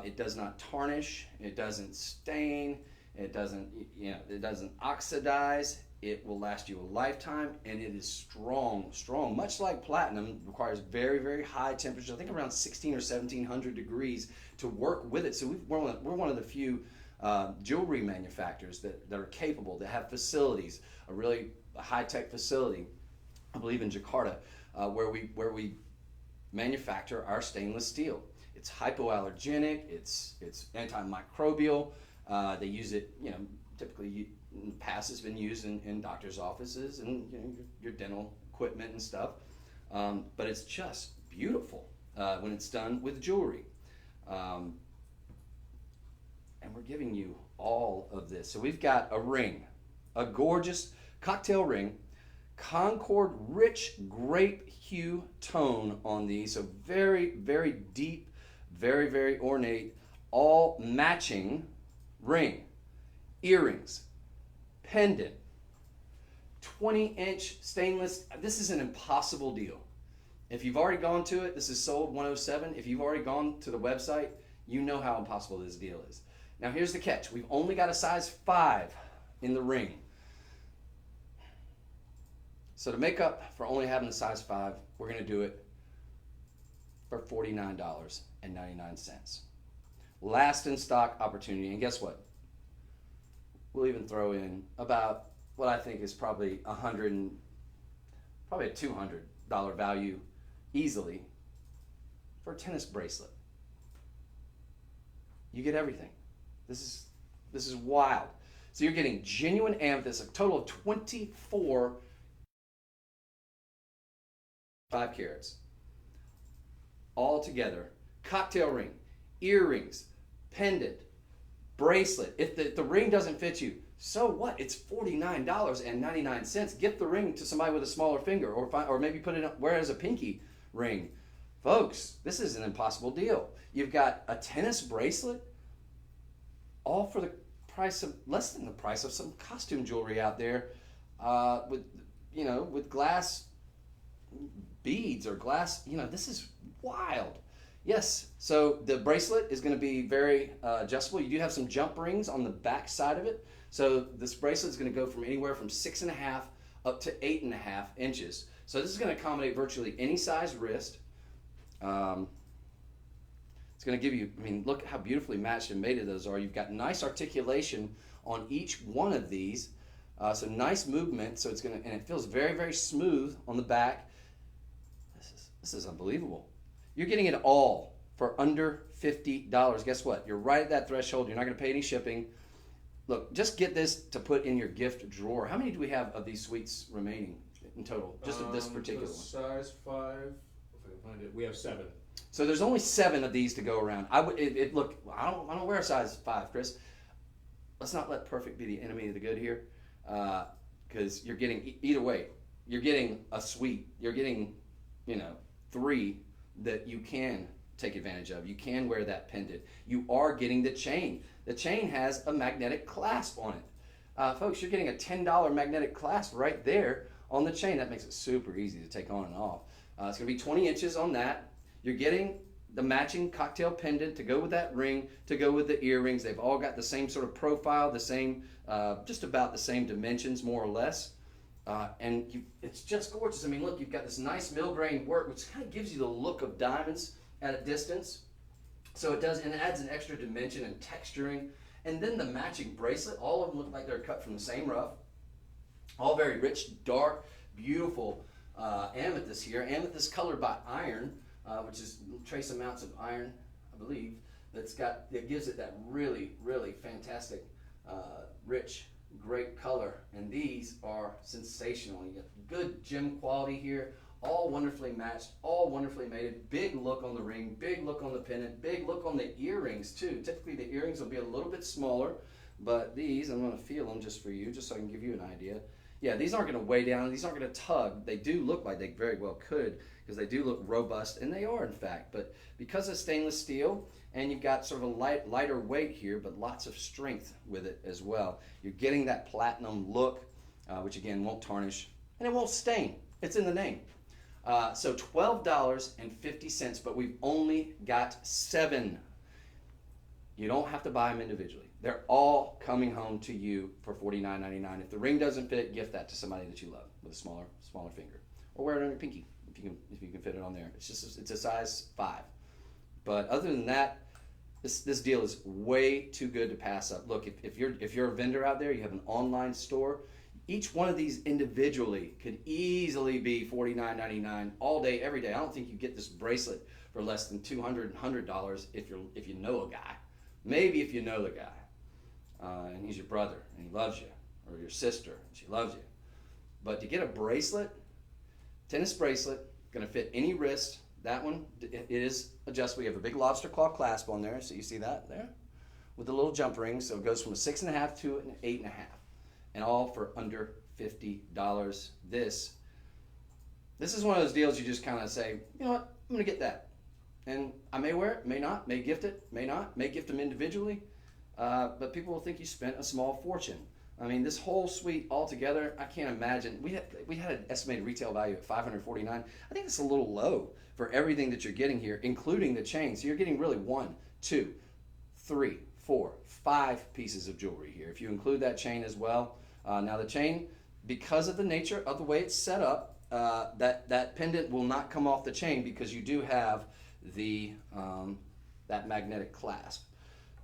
It does not tarnish. It doesn't stain. It doesn't oxidize. It will last you a lifetime, and it is strong. Much like platinum, requires very, very high temperatures. I think around 16 or 1700 degrees to work with it. So we're one of the few jewelry manufacturers that are capable, that have facilities, a really high-tech facility, I believe in Jakarta, where we manufacture our stainless steel. It's hypoallergenic. It's antimicrobial. They use it, typically in the past it's been used in doctors' offices and your dental equipment and stuff. But it's just beautiful when it's done with jewelry. And we're giving you all of this. So we've got a ring, a gorgeous cocktail ring, Concord rich grape hue tone on these. So very, very deep, very, very ornate, all matching ring, earrings, pendant, 20-inch stainless. This is an impossible deal. If you've already gone to it, this is Sold 107. If you've already gone to the website, you know how impossible this deal is. Now here's the catch. We've only got a size 5 in the ring. So to make up for only having the size 5, we're going to do it for $49.99. Last in stock opportunity. And guess what? We'll even throw in about what I think is probably a $200 value easily for a tennis bracelet. You get everything. This is wild. So you're getting genuine amethyst, a total of 24 5 carats. All together. Cocktail ring, earrings, pendant, bracelet. If the ring doesn't fit you, so what? It's $49.99. Gift the ring to somebody with a smaller finger, or maybe put it wear it as a pinky ring. Folks, this is an impossible deal. You've got a tennis bracelet, all for the price of less than the price of some costume jewelry out there, with glass beads or glass. This is wild. Yes, so the bracelet is going to be very adjustable. You do have some jump rings on the back side of it. So this bracelet is going to go from anywhere from 6.5 up to 8.5 inches. So this is going to accommodate virtually any size wrist. It's going to give you, look how beautifully matched and mated those are. You've got nice articulation on each one of these. So nice movement. So it's and it feels very, very smooth on the back. This is unbelievable. You're getting it all for under $50. Guess what? You're right at that threshold. You're not going to pay any shipping. Look, just get this to put in your gift drawer. How many do we have of these suites remaining in total? Just of this particular one. Size 5, if I can find it, we have 7. So there's only 7 of these to go around. Look, I don't wear a size 5, Chris. Let's not let perfect be the enemy of the good here, because you're getting either way. You're getting a suite. You're getting, 3 that you can take advantage of. You can wear that pendant. You are getting the chain. The chain has a magnetic clasp on it. Folks, you're getting a $10 magnetic clasp right there on the chain. That makes it super easy to take on and off. It's going to be 20 inches on that. You're getting the matching cocktail pendant to go with that ring, to go with the earrings. They've all got the same sort of profile, the same, just about the same dimensions, more or less. It's just gorgeous. Look, you've got this nice mill grain work, which kind of gives you the look of diamonds at a distance. So it adds an extra dimension and texturing. And then the matching bracelet, all of them look like they're cut from the same rough. All very rich, dark, beautiful amethyst here. Amethyst colored by iron, which is trace amounts of iron, I believe, that gives it that really, really fantastic, rich, great color. And these are sensational. You get good gem quality here, all wonderfully matched, all wonderfully mated. Big look on the ring, big look on the pendant, big look on the earrings too. Typically the earrings will be a little bit smaller, but these, I'm going to feel them just for you, just so I can give you an idea. Yeah, these aren't going to weigh down, these aren't going to tug. They do look like they very well could, because they do look robust, and they are in fact. But because of stainless steel, and you've got sort of a lighter weight here, but lots of strength with it as well. You're getting that platinum look, which again won't tarnish, and it won't stain. It's in the name. So $12.50, but we've only got 7. You don't have to buy them individually. They're all coming home to you for $49.99. If the ring doesn't fit, gift that to somebody that you love with a smaller finger, or wear it on your pinky if you can fit it on there. It's a size 5. But other than that, this deal is way too good to pass up. Look, if you're a vendor out there, you have an online store, each one of these individually could easily be $49.99 all day, every day. I don't think you get this bracelet for less than $200 and $100 if you know a guy. Maybe if you know the guy, and he's your brother and he loves you, or your sister and she loves you. But to get a bracelet, tennis bracelet, going to fit any wrist. That one, it is adjustable. You have a big lobster claw clasp on there, so you see that there? With the little jump ring, so it goes from a 6.5 to an 8.5. And all for under $50. This is one of those deals you just kind of say, you know what, I'm going to get that. And I may wear it, may not, may gift it, may not, may gift them individually. But people will think you spent a small fortune. This whole suite altogether, I can't imagine. We had an estimated retail value at $549. I think it's a little low for everything that you're getting here, including the chain. So you're getting really 1, 2, 3, 4, 5 pieces of jewelry here. If you include that chain as well. Now the chain, because of the nature of the way it's set up, that pendant will not come off the chain because you do have the that magnetic clasp.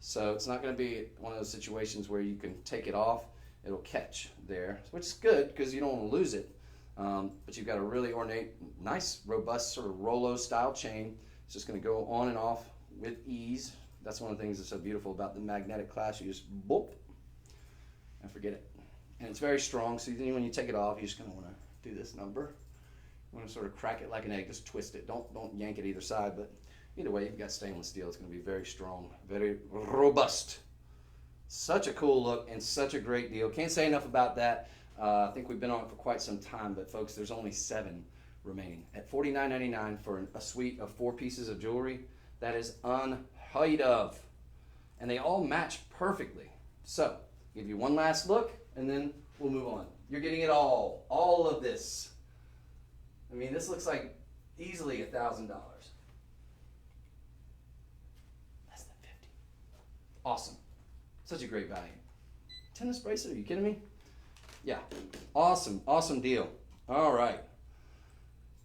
So it's not going to be one of those situations where you can take it off, it'll catch there, which is good because you don't want to lose it. But you've got a really ornate, nice, robust sort of Rolo style chain. It's just going to go on and off with ease. That's one of the things that's so beautiful about the magnetic clasp. You just boop and forget it. And it's very strong, so then when you take it off, you're just going to want to do this number. You want to sort of crack it like an egg, just twist it. Don't yank it either side, but either way, you've got stainless steel. It's going to be very strong, very robust. Such a cool look and such a great deal. Can't say enough about that. I think we've been on it for quite some time, but folks, there's only 7 remaining. At $49.99 for a suite of 4 pieces of jewelry, that is unheard of. And they all match perfectly. So, give you one last look, and then we'll move on. You're getting it all of this. I mean, this looks like easily $1,000. Less than 50. Awesome. Such a great value. Tennis bracelet, are you kidding me? Yeah, awesome deal. All right.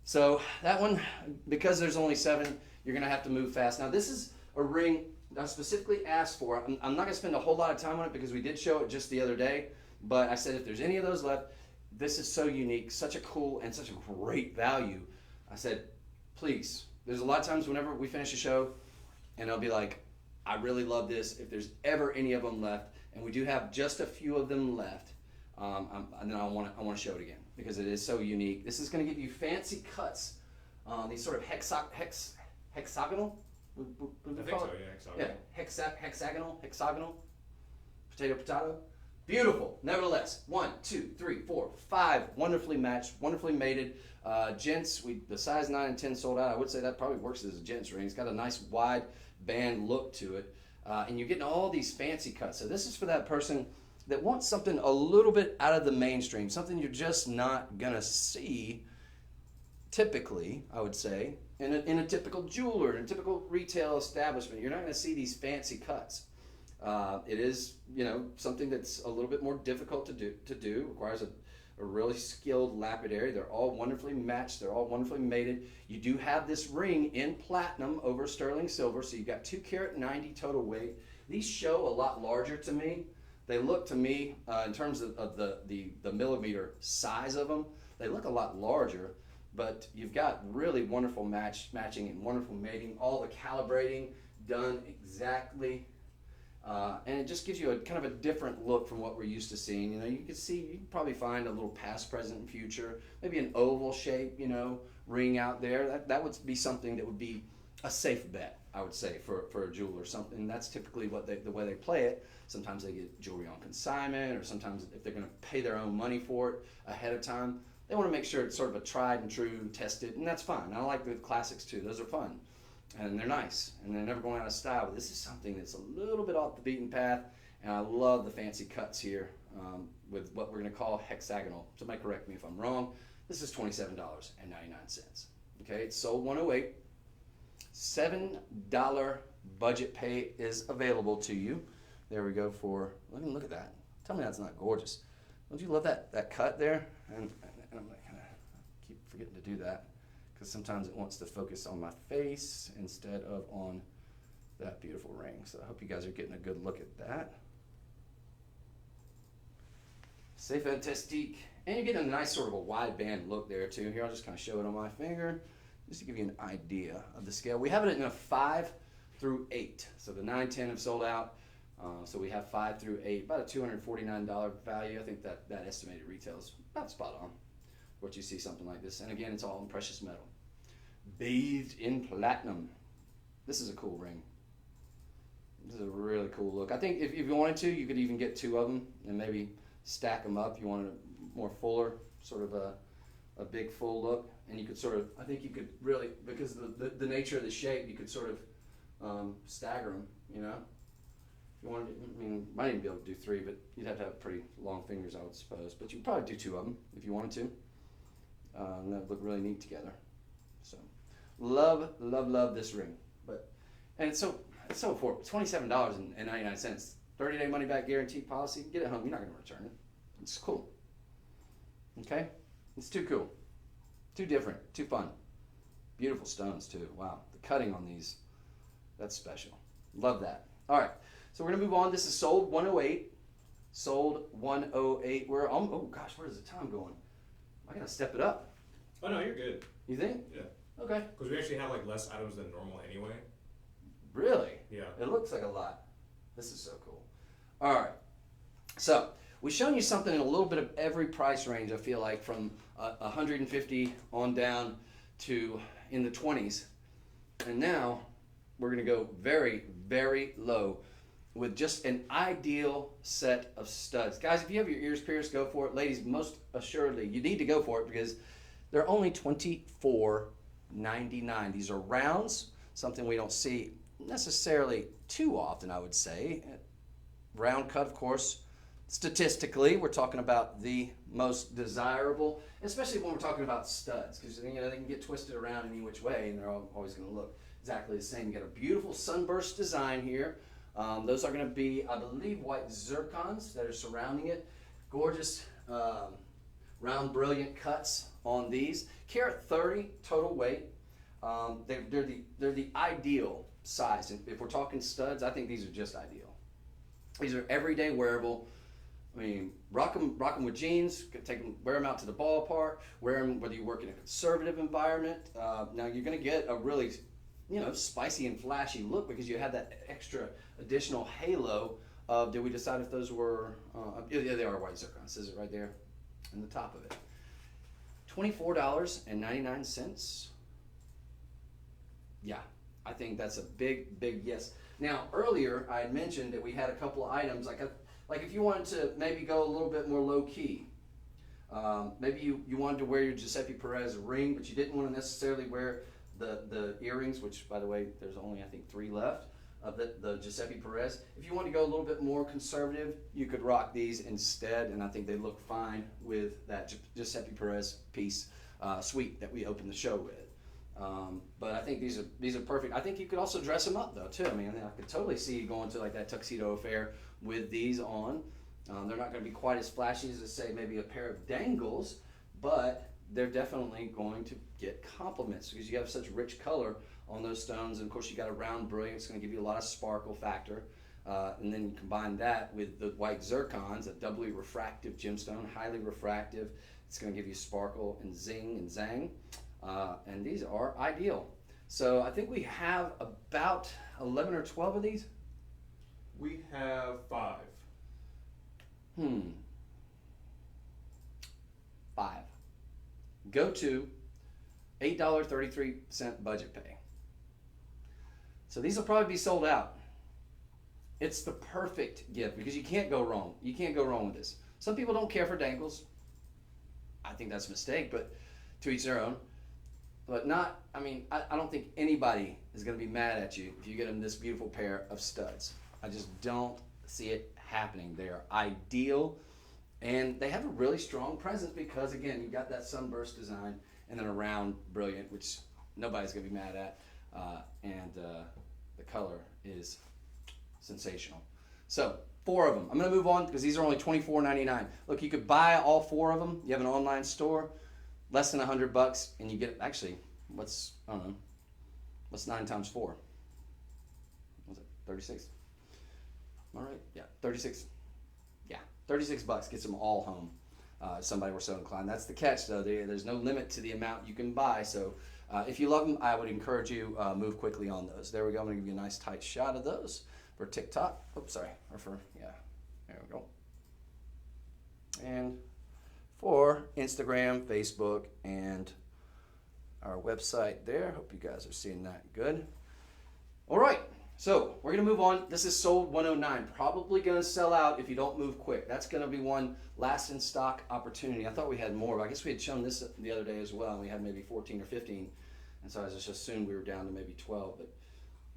So that one, because there's only 7, you're gonna have to move fast. Now this is a ring I specifically asked for. I'm not gonna spend a whole lot of time on it because we did show it just the other day, but I said if there's any of those left, this is so unique, such a cool and such a great value. I said, please, there's a lot of times whenever we finish a show and I'll be like, I really love this. If there's ever any of them left, and we do have just a few of them left, and then I want to show it again because it is so unique. This is going to give you fancy cuts, these sort of hexagonal. I think so, yeah, hexagonal. Yeah, hexagonal, potato. Beautiful. Nevertheless, 1, 2, 3, 4, 5, wonderfully matched, wonderfully mated. Gents, the size 9 and 10 sold out. I would say that probably works as a gents ring. It's got a nice wide band look to it, and you're getting all these fancy cuts. So this is for that person that wants something a little bit out of the mainstream, something you're just not gonna see typically, I would say, in a typical jeweler, in a typical retail establishment. You're not gonna see these fancy cuts. It is, something that's a little bit more difficult to do. Requires a really skilled lapidary. They're all wonderfully matched. They're all wonderfully mated. You do have this ring in platinum over sterling silver, so you've got 2 carat 90 total weight. These show a lot larger to me. They look to me, in terms of the millimeter size of them, they look a lot larger, but you've got really wonderful matching and wonderful mating, all the calibrating done exactly. And it just gives you a kind of a different look from what we're used to seeing. You can probably find a little past, present, and future, maybe an oval shape, ring out there. That would be something that would be a safe bet, I would say, for a jeweler. Something that's typically the way they play it. Sometimes they get jewelry on consignment, or sometimes if they're going to pay their own money for it ahead of time, they want to make sure it's sort of a tried and true, tested, and that's fine. I like the classics too. Those are fun. And they're nice, and they're never going out of style. But this is something that's a little bit off the beaten path, and I love the fancy cuts here with what we're going to call hexagonal. Somebody correct me if I'm wrong. This is $27.99. Okay, it's sold 108. $7 budget pay is available to you. There we go for. Look at that. Tell me that's not gorgeous. Don't you love that cut there? And I'm going to kind of keep forgetting to do that, because sometimes it wants to focus on my face instead of on that beautiful ring. So I hope you guys are getting a good look at that. C'est fantastique. And you're getting a nice sort of a wide band look there too. Here, I'll just kind of show it on my finger, just to give you an idea of the scale. We have it in a 5 through 8. So the 9, 10 have sold out. So we have 5 through 8, about a $249 value. I think that estimated retail is about spot on what you see something like this. And again, it's all in precious metal, bathed in platinum. This is a cool ring. This is a really cool look. I think if you wanted to, you could even get 2 of them and maybe stack them up. You wanted a more fuller, sort of a big full look, and you could sort of, I think you could really, because of the nature of the shape, you could sort of stagger them, If you wanted to, might even be able to do 3, but you'd have to have pretty long fingers, I would suppose. But you could probably do 2 of them if you wanted to. And that would look really neat together. So, love this ring. And it's so affordable. $27.99. 30-day money back guarantee policy. Get it home. You're not going to return it. It's cool. Okay? It's too cool. Too different. Too fun. Beautiful stones, too. Wow. The cutting on these, that's special. Love that. All right. So we're going to move on. This is sold 108. Sold 108. We're oh gosh, where is the time going? I got to step it up. Oh, no, you're good. You think? Yeah. Okay. Because we actually have like less items than normal anyway. Really? Yeah. It looks like a lot. This is so cool. All right. So we've shown you something in a little bit of every price range, I feel like, from 150 on down to in the 20s. And now we're going to go very, very low with just an ideal set of studs. Guys, if you have your ears pierced, go for it. Ladies, most assuredly, you need to go for it because they're only $24.99. These are rounds, something we don't see necessarily too often, I would say. Round cut, of course, statistically, we're talking about the most desirable, especially when we're talking about studs, because they can get twisted around any which way, and they're always going to look exactly the same. You got a beautiful sunburst design here. Those are going to be, I believe, white zircons that are surrounding it. Gorgeous, round, brilliant cuts on these. Carat 30 total weight. They're the ideal size. And if we're talking studs, I think these are just ideal. These are everyday wearable. I mean, rock them with jeans. Wear them out to the ballpark. Wear them whether you work in a conservative environment. Now you're going to get a really, spicy and flashy look because you have that extra additional halo of. Did we decide if those were? Yeah, they are white zircons. Is it right there, in the top of it? $24.99. Yeah, I think that's a big, big yes. Now, earlier I had mentioned that we had a couple of items, like if you wanted to maybe go a little bit more low key, maybe you wanted to wear your Giuseppe Perez ring, but you didn't want to necessarily wear the earrings, which, by the way, there's only, I think, 3 left of the Giuseppe Perez. If you want to go a little bit more conservative, you could rock these instead, and I think they look fine with that Giuseppe Perez piece suite that we opened the show with. But I think these are perfect. I think you could also dress them up though too. I mean, I could totally see you going to like that tuxedo affair with these on. They're not going to be quite as flashy as, say, maybe a pair of dangles, but they're definitely going to get compliments because you have such rich color on those stones. And of course, you got a round brilliant. It's going to give you a lot of sparkle factor. And then you combine that with the white zircons, a doubly refractive gemstone, highly refractive. It's going to give you sparkle and zing and zang. And these are ideal. So I think we have about 11 or 12 of these. We have 5. 5. Go to $8.33 budget pay. So these will probably be sold out. It's the perfect gift because you can't go wrong. You can't go wrong with this. Some people don't care for dangles. I think that's a mistake, but to each their own. But I don't think anybody is going to be mad at you if you get them this beautiful pair of studs. I just don't see it happening. They are ideal, and they have a really strong presence because, again, you got that sunburst design and then a round brilliant, which nobody's going to be mad at, and the color is sensational. So 4 of them. I'm going to move on because these are only $24.99. Look, you could buy all 4 of them. You have an online store. Less than $100, and you get actually what's 9 times 4? Was it 36? All right, yeah, 36. Yeah, $36 gets them all home. If somebody were so inclined. That's the catch, though. There's no limit to the amount you can buy. So if you love them, I would encourage you move quickly on those. There we go. I'm gonna give you a nice tight shot of those for TikTok. Oops, sorry, or for There we go. And for Instagram, Facebook, and our website there. Hope you guys are seeing that good. All right, so we're going to move on. This is sold 109. Probably going to sell out if you don't move quick. That's going to be one last in stock opportunity. I thought we had more, but I guess we had shown this the other day as well, and we had maybe 14 or 15. And so I just assumed we were down to maybe 12, but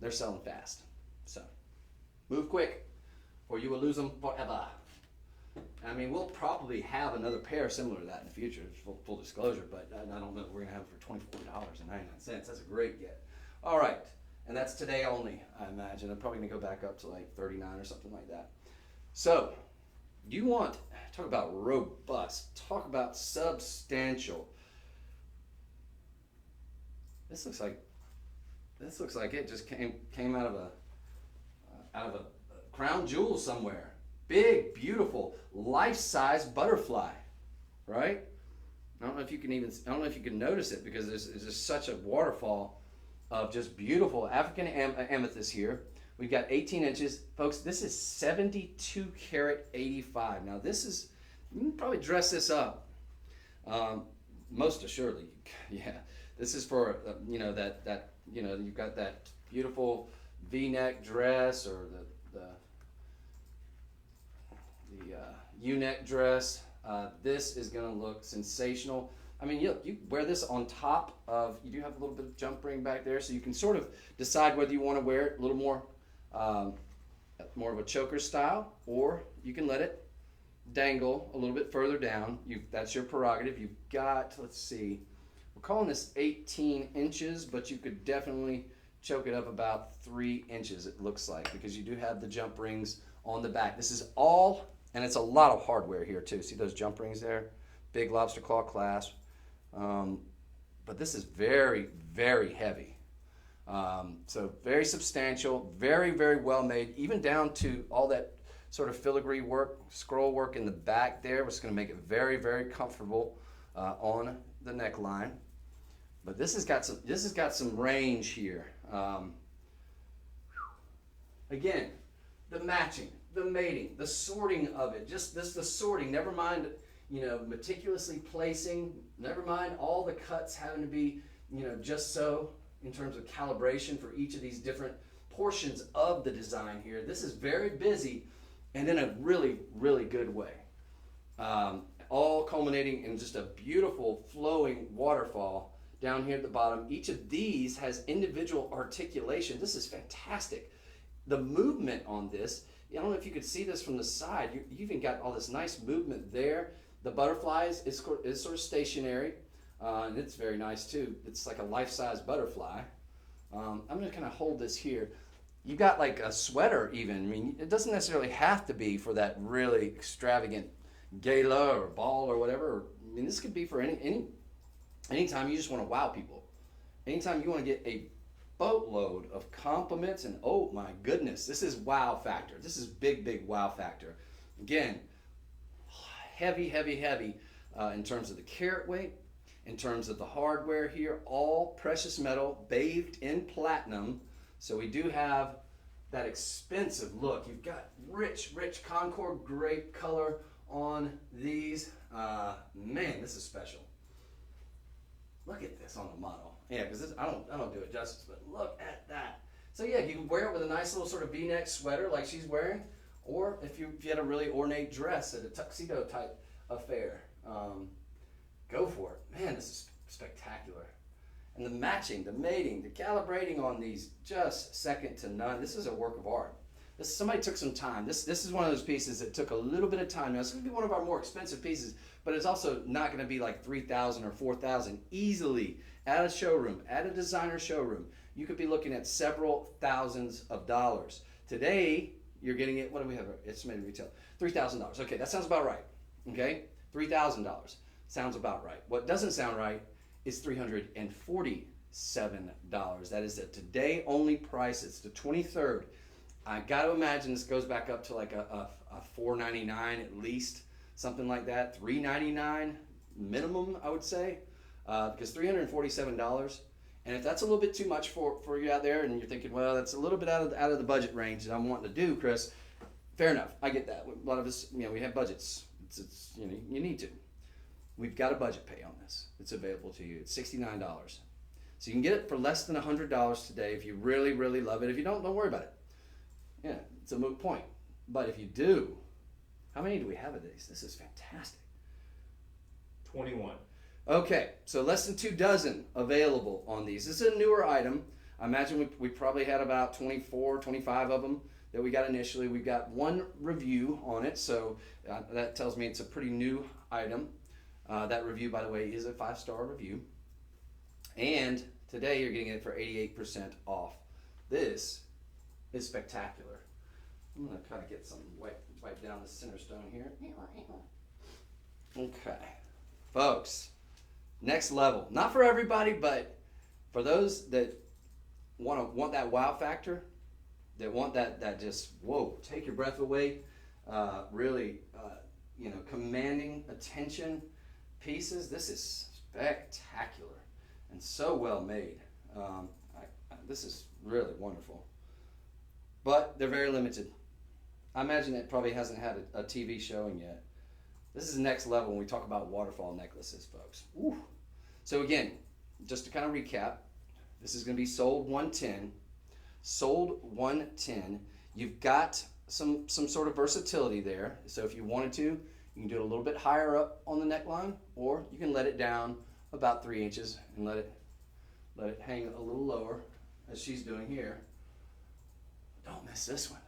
they're selling fast. So move quick, or you will lose them forever. I mean, we'll probably have another pair similar to that in the future, full disclosure, but I don't know if we're going to have it for $24.99. That's a great get. All right, and that's today only, I imagine. I'm probably going to go back up to like 39 or something like that. So, you want, talk about robust, talk about substantial. This looks like it just came out of a crown jewel somewhere. Big, beautiful, life-size butterfly, right? I don't know if you can notice it because there's just such a waterfall of just beautiful African amethyst here. We've got 18 inches. Folks, this is 72 karat 85. Now you can probably dress this up. Most assuredly, yeah. This is for, you've got that beautiful V-neck dress or the U-neck dress. This is going to look sensational. I mean, you wear this on top of, you do have a little bit of jump ring back there, so you can sort of decide whether you want to wear it a little more of a choker style, or you can let it dangle a little bit further down. That's your prerogative. You've got, let's see, we're calling this 18 inches, but you could definitely choke it up about 3 inches, it looks like, because you do have the jump rings on the back. This is all, and it's a lot of hardware here too. See those jump rings there? Big lobster claw clasp. But this is very, very heavy. So very substantial, very, very well made, even down to all that sort of filigree work, scroll work in the back there, which is going to make it very, very comfortable on the neckline. But this has got some range here. Again, the matching, the mating, the sorting of it, the sorting, never mind, meticulously placing, never mind all the cuts having to be, just so in terms of calibration for each of these different portions of the design here. This is very busy and in a really, really good way. All culminating in just a beautiful flowing waterfall down here at the bottom. Each of these has individual articulation. This is fantastic. The movement on this, I don't know if you could see this from the side. You even got all this nice movement there. The butterflies is sort of stationary, and it's very nice too. It's like a life-size butterfly. I'm going to kind of hold this here. You got like a sweater even. I mean, it doesn't necessarily have to be for that really extravagant gala or ball or whatever. I mean, this could be for anytime you just want to wow people. Anytime you want to get a boatload of compliments, and oh my goodness, this is wow factor. This is big, big wow factor. Again, heavy, heavy, heavy in terms of the carat weight, in terms of the hardware here, all precious metal bathed in platinum. So we do have that expensive look. You've got rich, rich Concord grape color on these. Man, this is special. Look at this on the model. Yeah, because I don't do it justice, but look at that. So yeah, you can wear it with a nice little sort of V-neck sweater like she's wearing, or if you had a really ornate dress at a tuxedo type affair, go for it. Man, this is spectacular. And the matching, the mating, the calibrating on these, just second to none. This is a work of art. Somebody took some time. This is one of those pieces that took a little bit of time. Now, it's going to be one of our more expensive pieces, but it's also not going to be like $3,000 or $4,000 easily at a showroom, at a designer showroom. You could be looking at several thousands of dollars. Today, you're getting it, what do we have? Estimated retail, $3,000. Okay, that sounds about right. Okay, $3,000 sounds about right. What doesn't sound right is $347. That is a today only price. It's the 23rd. I got to imagine this goes back up to like a $4.99 at least, something like that. $3.99 minimum, I would say, because $347. And if that's a little bit too much for you out there, and you're thinking, well, that's a little bit out of the budget range that I'm wanting to do, Chris. Fair enough, I get that. A lot of us, we have budgets. It's you need to. We've got a budget pay on this. It's available to you. It's $69. So you can get it for less than $100 today if you really, really love it. If you don't worry about it. Yeah, it's a moot point. But if you do, how many do we have of these? This is fantastic. 21. Okay, so less than 2 dozen available on these. This is a newer item. I imagine we probably had about 24, 25 of them that we got initially. We've got 1 review on it, so that tells me it's a pretty new item. That review, by the way, is a 5-star review. And today you're getting it for 88% off. This is spectacular. I'm gonna kind of get some wipe down the center stone here. Okay, folks, next level. Not for everybody, but for those that want that wow factor, that want that just whoa, take your breath away, really, commanding attention pieces. This is spectacular and so well made. This is really wonderful, but they're very limited. I imagine it probably hasn't had a TV showing yet. This is next level when we talk about waterfall necklaces, folks. Woo. So again, just to kind of recap, this is going to be sold 110. Sold 110. You've got some sort of versatility there. So if you wanted to, you can do it a little bit higher up on the neckline, or you can let it down about 3 inches and let it hang a little lower, as she's doing here. Don't miss this one.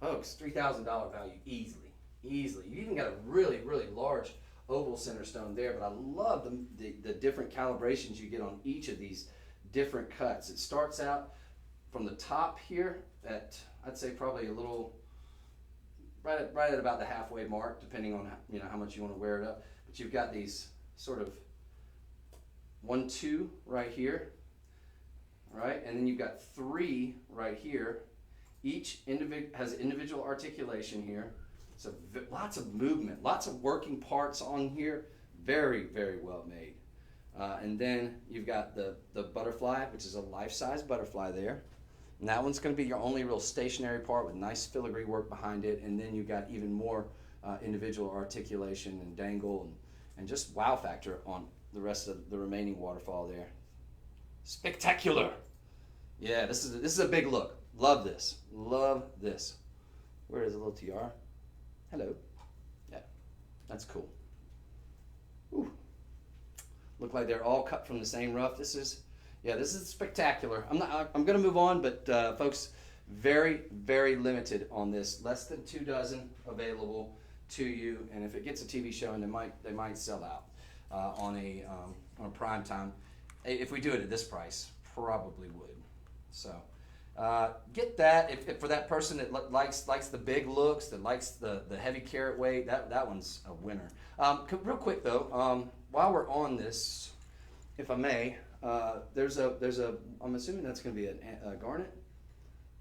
Folks, $3,000 value easily. You even got a really, really large oval center stone there, but I love the different calibrations you get on each of these different cuts. It starts out from the top here at, I'd say probably a little, right at about the halfway mark, depending on how much you want to wear it up. But you've got these sort of 1, 2 right here, right? And then you've got 3 right here. Each has individual articulation here. So lots of movement, lots of working parts on here. Very, very well made. And then you've got the butterfly, which is a life-size butterfly there. And that one's going to be your only real stationary part with nice filigree work behind it. And then you've got even more individual articulation and dangle and just wow factor on the rest of the remaining waterfall there. Spectacular. Yeah, this is a big look. Love this. Love this. Where is a little tiara? Hello. Yeah, that's cool. Ooh. Look like they're all cut from the same rough. This is spectacular. I'm going to move on, but folks, very, very limited on this. Less than 2 dozen available to you, and if it gets a TV show, and they might sell out on a prime time. If we do it at this price, probably would. So get that if for that person that likes the big looks, that likes the heavy carat weight. That one's a winner. Real quick though, while we're on this, if I may, there's a I'm assuming that's going to be a garnet.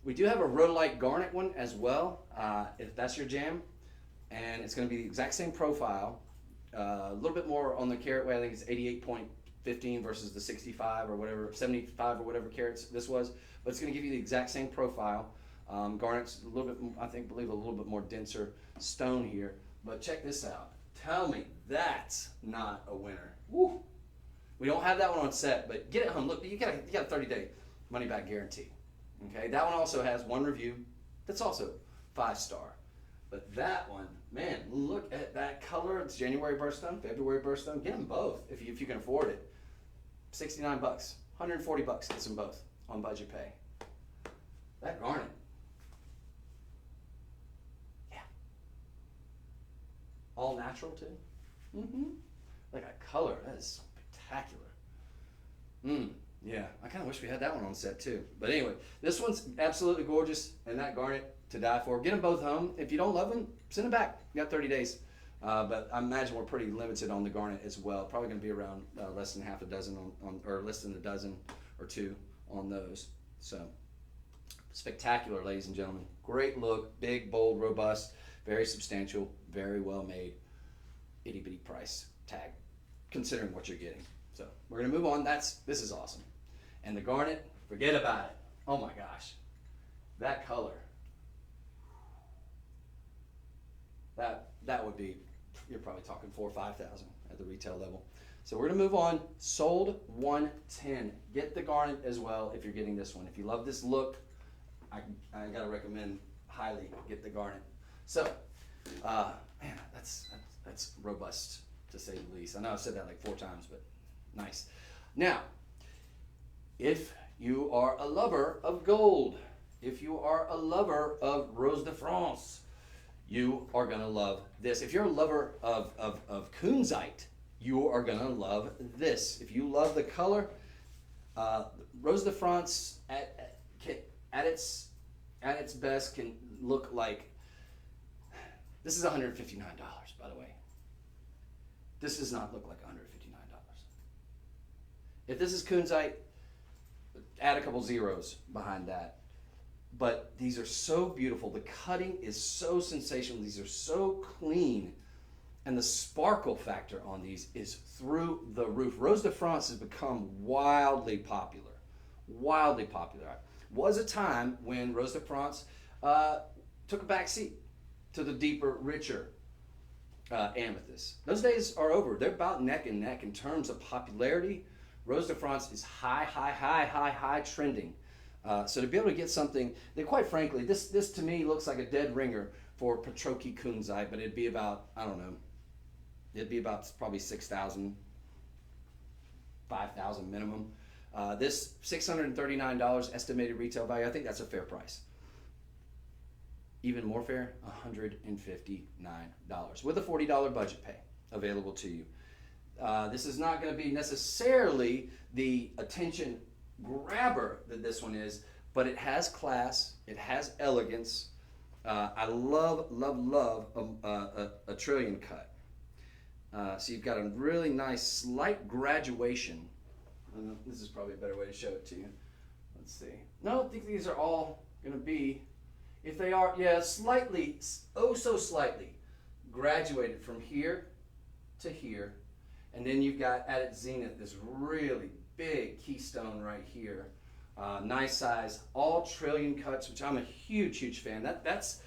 We do have a rhodolite garnet one as well, if that's your jam, and it's going to be the exact same profile, a little bit more on the carat weight. I think it's 88.15 versus the 65 or whatever, 75 or whatever carats this was, but it's going to give you the exact same profile. Garnet's a little bit, believe a little bit more denser stone here, but check this out. Tell me that's not a winner. Woo! We don't have that one on set, but get it home. Look, you got a 30-day money-back guarantee. Okay, that one also has one review that's also 5-star. But that one, man, look at that color. It's January birthstone, February birthstone. Get them both if you can afford it. $69, $140 gets them both on budget pay. That garnet. Yeah. All natural too. Mm-hmm. Like a color, that is spectacular. Yeah, I kind of wish we had that one on set too. But anyway, this one's absolutely gorgeous, and that garnet to die for. Get them both home. If you don't love them, send them back. You got 30 days. But I imagine we're pretty limited on the garnet as well. Probably going to be around less than half a dozen or less than a dozen or 2 on those. So spectacular, ladies and gentlemen. Great look, big, bold, robust, very substantial, very well made. Itty bitty price tag, considering what you're getting. So we're going to move on. This is awesome. And the garnet, forget about it. Oh my gosh, that color. That would be, you're probably talking $4,000 or $5,000 at the retail level. So we're gonna move on. Sold 110. Get the garnet as well if you're getting this one. If you love this look, I gotta recommend highly get the garnet. So, man, that's robust to say the least. I know I've said that like 4 times, but nice. Now, if you are a lover of gold, if you are a lover of Rose de France, you are gonna love this. If you're a lover of kunzite, you are gonna love this. If you love the color, Rose de France at its best can look like This is $159, by the way. This does not look like $159. If this is kunzite, add a couple zeros behind that. But these are so beautiful. The cutting is so sensational. These are so clean. And the sparkle factor on these is through the roof. Rose de France has become wildly popular. Wildly popular. Was a time when Rose de France took a back seat to the deeper, richer amethyst. Those days are over. They're about neck and neck in terms of popularity. Rose de France is high trending. So to be able to get something that, quite frankly, this to me looks like a dead ringer for Petroki kunzite, but it'd be about, I don't know, it'd be about probably 6,000, 5,000 minimum. This $639 estimated retail value, I think that's a fair price. Even more fair, $159 with a $40 budget pay available to you. This is not going to be necessarily the attention grabber that this one is, but it has class, it has elegance. I love a trillion cut. So you've got a really nice slight graduation. This is probably a better way to show it to you. Let's see. No, I think these are all going to be, if they are, yeah, slightly, oh so slightly graduated from here to here. And then you've got at its zenith this really big keystone right here. Nice size, all trillion cuts, which I'm a huge fan. That's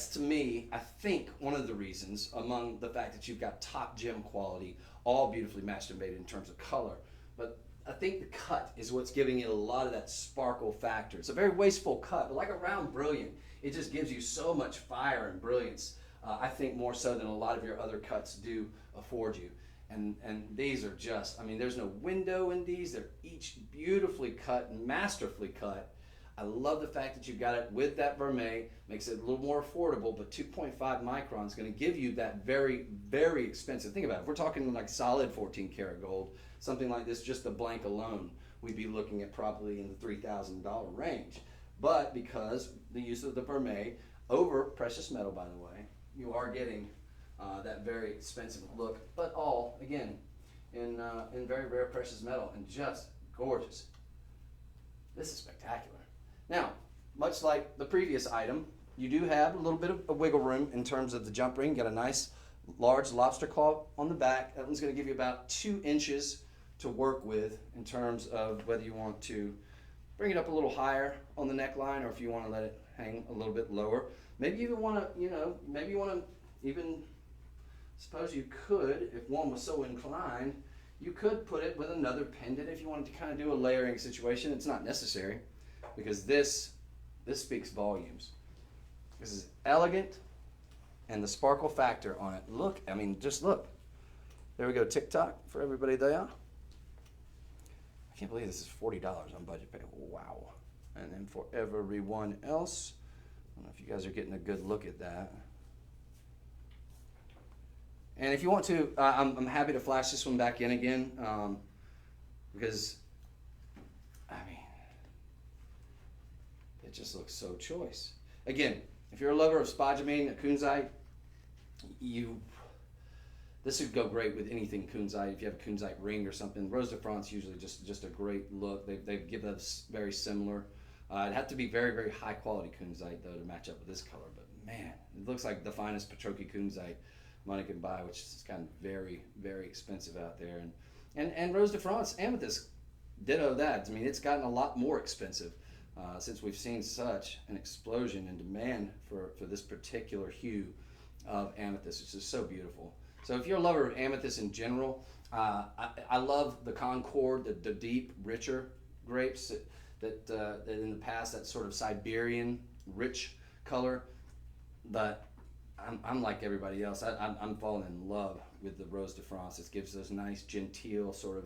to me, I think, one of the reasons, among the fact that you've got top gem quality, all beautifully matched and made in terms of color. But I think the cut is what's giving it a lot of that sparkle factor. It's a very wasteful cut, but like a round brilliant, it just gives you so much fire and brilliance. I think more so than a lot of your other cuts do afford you. And these are just, I mean, there's no window in these. They're each beautifully cut and masterfully cut. I love the fact that you've got it with that vermeil. Makes it a little more affordable, but 2.5 micron is going to give you that very expensive. Think about it. If we're talking like solid 14 karat gold, something like this, just the blank alone, we'd be looking at probably in the $3,000 range. But because the use of the vermeil over precious metal, by the way, you are getting that very expensive look, but all, again, in very rare precious metal and just gorgeous. This is spectacular. Now, much like the previous item, you do have a little bit of a wiggle room in terms of the jump ring. Got a nice large lobster claw on the back. That one's going to give you about 2 inches to work with in terms of whether you want to bring it up a little higher on the neckline or if you want to let it hang a little bit lower. Maybe you even want to, maybe you want to even, suppose you could, if one was so inclined, you could put it with another pendant if you wanted to kind of do a layering situation. It's not necessary because this speaks volumes. This is elegant and the sparkle factor on it. Look, I mean, just look. There we go, TikTok for everybody there. I can't believe this is $40 on budget pay. Wow. And then for everyone else, I don't know if you guys are getting a good look at that. And if you want to, I'm happy to flash this one back in again because, I mean, it just looks so choice. Again, if you're a lover of spodumene, kunzite, this would go great with anything kunzite. If you have a kunzite ring or something, Rose de France usually just a great look. They give us very similar. It'd have to be very high quality kunzite though to match up with this color. But man, it looks like the finest Petroki kunzite money can buy, which is kind of very expensive out there. And Rose de France Amethyst, ditto that. I mean, it's gotten a lot more expensive since we've seen such an explosion in demand for this particular hue of amethyst, which is so beautiful. So if you're a lover of amethyst in general, I love the Concord, the deep, richer grapes that in the past, that sort of Siberian rich color. But I'm like everybody else. I'm falling in love with the Rose de France. It gives those nice genteel sort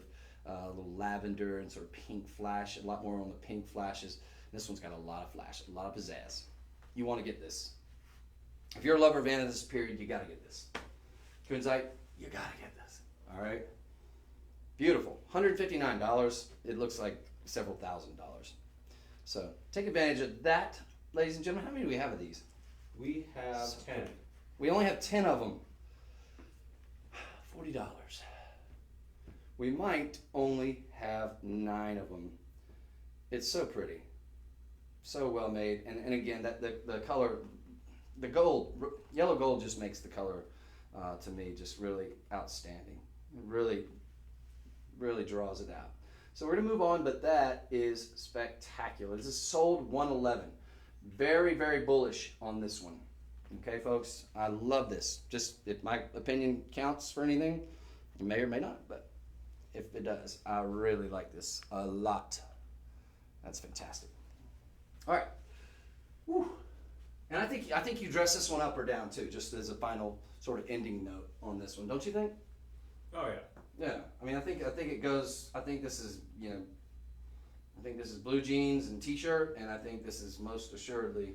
of little lavender and sort of pink flash, a lot more on the pink flashes. This one's got a lot of flash, a lot of pizzazz. You want to get this. If you're a lover of amethyst, period, you got to get this. Kunzite, you got to get this. All right? Beautiful. $159. It looks like several $1,000s. So take advantage of that, ladies and gentlemen. How many do we have of these? We have 10. We only have 10 of them. $40. We might only have 9 of them. It's so pretty, so well made, and again, that the color, the gold, yellow gold just makes the color to me just really outstanding. It really, really draws it out. So we're gonna move on, but that is spectacular. This is sold 111. Very, very bullish on this one. Okay, folks, I love this. Just if my opinion counts for anything, it may or may not, but if it does, I really like this a lot. That's fantastic. All right. Whew. And I think you dress this one up or down too, just as a final sort of ending note on this one, don't you think? Oh yeah. Yeah. I mean, I think it goes. I think this is I think this is blue jeans and t-shirt, and I think this is most assuredly,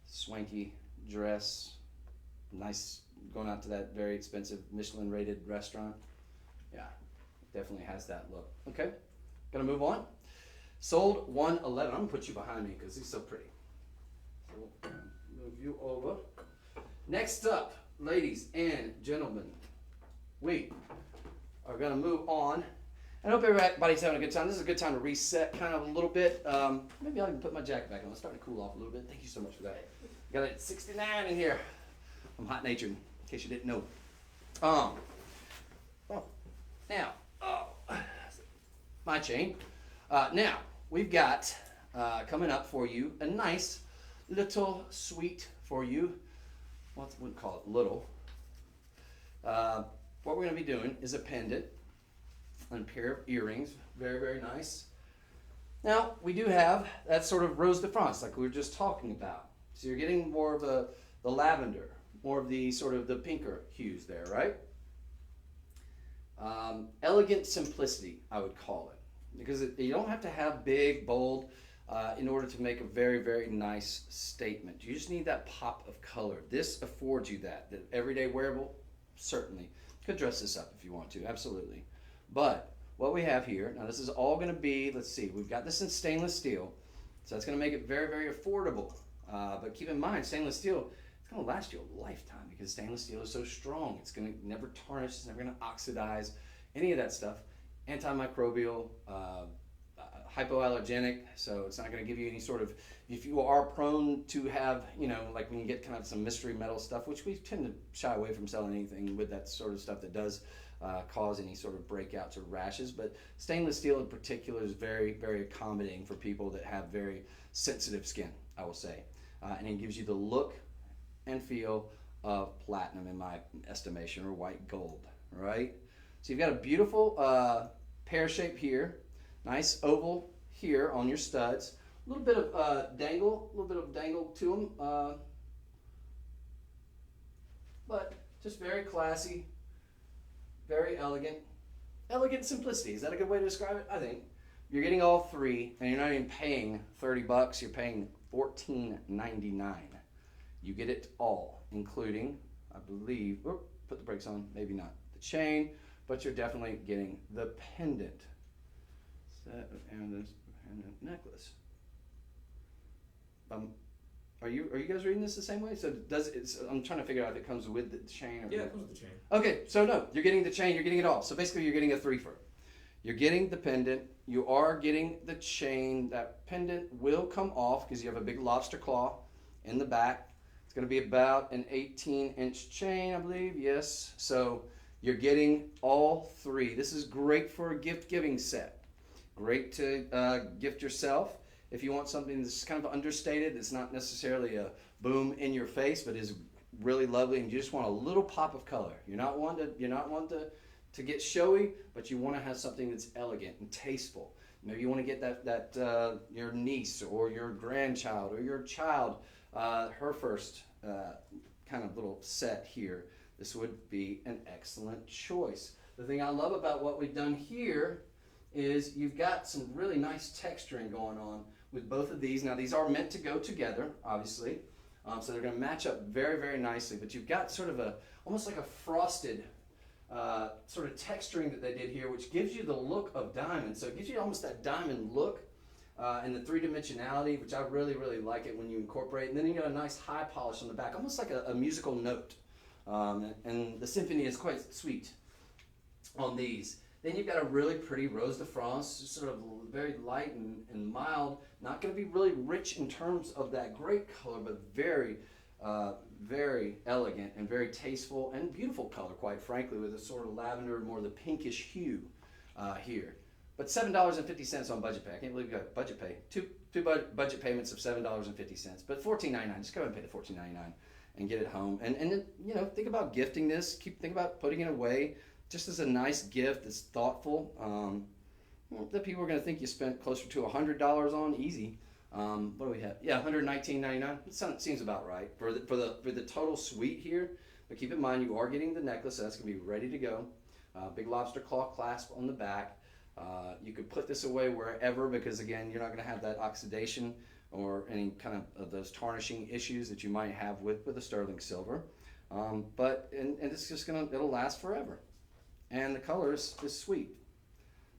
swanky dress, nice, going out to that very expensive Michelin-rated restaurant. Yeah. Definitely has that look. Okay, gonna move on. Sold 111. I'm gonna put you behind me because he's so pretty. So move you over. Next up, ladies and gentlemen, we are gonna move on. I hope everybody's having a good time. This is a good time to reset kind of a little bit. Maybe I'll even put my jacket back on. It's starting to cool off a little bit. Thank you so much for that. Got it at 69 in here. I'm hot-natured, in case you didn't know. Now, my chain. Now, we've got coming up for you a nice little sweet for you. Well, I wouldn't call it little. What we're going to be doing is a pendant and a pair of earrings. Very, very nice. Now, we do have that sort of rose de France like we were just talking about. So you're getting more of the lavender, more of the sort of the pinker hues there, right? Elegant simplicity, I would call it, because you don't have to have big, bold in order to make a very, very nice statement. You just need that pop of color. This affords you that. The everyday wearable, certainly. Could dress this up if you want to, absolutely. But what we have here, now this is all going to be, let's see, we've got this in stainless steel, so that's going to make it very, very affordable. But keep in mind, stainless steel, it's going to last you a lifetime because stainless steel is so strong. It's going to never tarnish, it's never going to oxidize, any of that stuff. Antimicrobial, hypoallergenic, so it's not going to give you any sort of, if you are prone to have, like when you get kind of some mystery metal stuff, which we tend to shy away from selling anything with that sort of stuff that does cause any sort of breakouts or rashes, but stainless steel in particular is very, very accommodating for people that have very sensitive skin, I will say. And it gives you the look and feel of platinum in my estimation, or white gold, right? So you've got a beautiful pear shape here, nice oval here on your studs, a little bit of dangle to them, but just very classy, very elegant. Elegant simplicity, is that a good way to describe it? I think. You're getting all three, and you're not even paying $30, you're paying $14.99. You get it all, including, I believe, put the brakes on, maybe not the chain, but you're definitely getting the pendant. Set of amethyst pendant necklace. Are you guys reading this the same way? So I'm trying to figure out if it comes with the chain. Yeah, it comes with the chain. Okay, so no, you're getting the chain, you're getting it all. So basically you're getting a three-fer. You're getting the pendant, you are getting the chain. That pendant will come off because you have a big lobster claw in the back. It's going to be about an 18-inch chain, I believe, yes. So you're getting all three. This is great for a gift-giving set. Great to gift yourself. If you want something that's kind of understated, that's not necessarily a boom in your face, but is really lovely, and you just want a little pop of color. You're not one to get showy, but you want to have something that's elegant and tasteful. Maybe you want to get that your niece or your grandchild or your child, her first kind of little set here. This would be an excellent choice. The thing I love about what we've done here is you've got some really nice texturing going on with both of these. Now these are meant to go together, obviously, so they're going to match up very, very nicely, but you've got sort of almost like a frosted sort of texturing that they did here, which gives you the look of diamond. So it gives you almost that diamond look, and the three-dimensionality, which I really, really like it when you incorporate. And then you got a nice high polish on the back, almost like a musical note. And the symphony is quite sweet on these. Then you've got a really pretty Rose de France, just sort of very light and mild. Not going to be really rich in terms of that great color, but very, very elegant and very tasteful and beautiful color, quite frankly, with a sort of lavender, more the pinkish hue here. But $7.50 on budget pay. I can't believe we got budget pay. Two budget payments of $7.50. But $14.99. Just go ahead and pay the $14.99 and get it home. And then, you know, think about gifting this. Think about putting it away just as a nice gift that's thoughtful. That people are going to think you spent closer to $100 on easy. What do we have? Yeah, $119.99. It seems about right for the total suite here. But keep in mind, you are getting the necklace, so that's going to be ready to go. Big lobster claw clasp on the back. You could put this away wherever because, again, you're not going to have that oxidation or any kind of those tarnishing issues that you might have with a sterling silver. But it's just it'll last forever. And the color is sweet.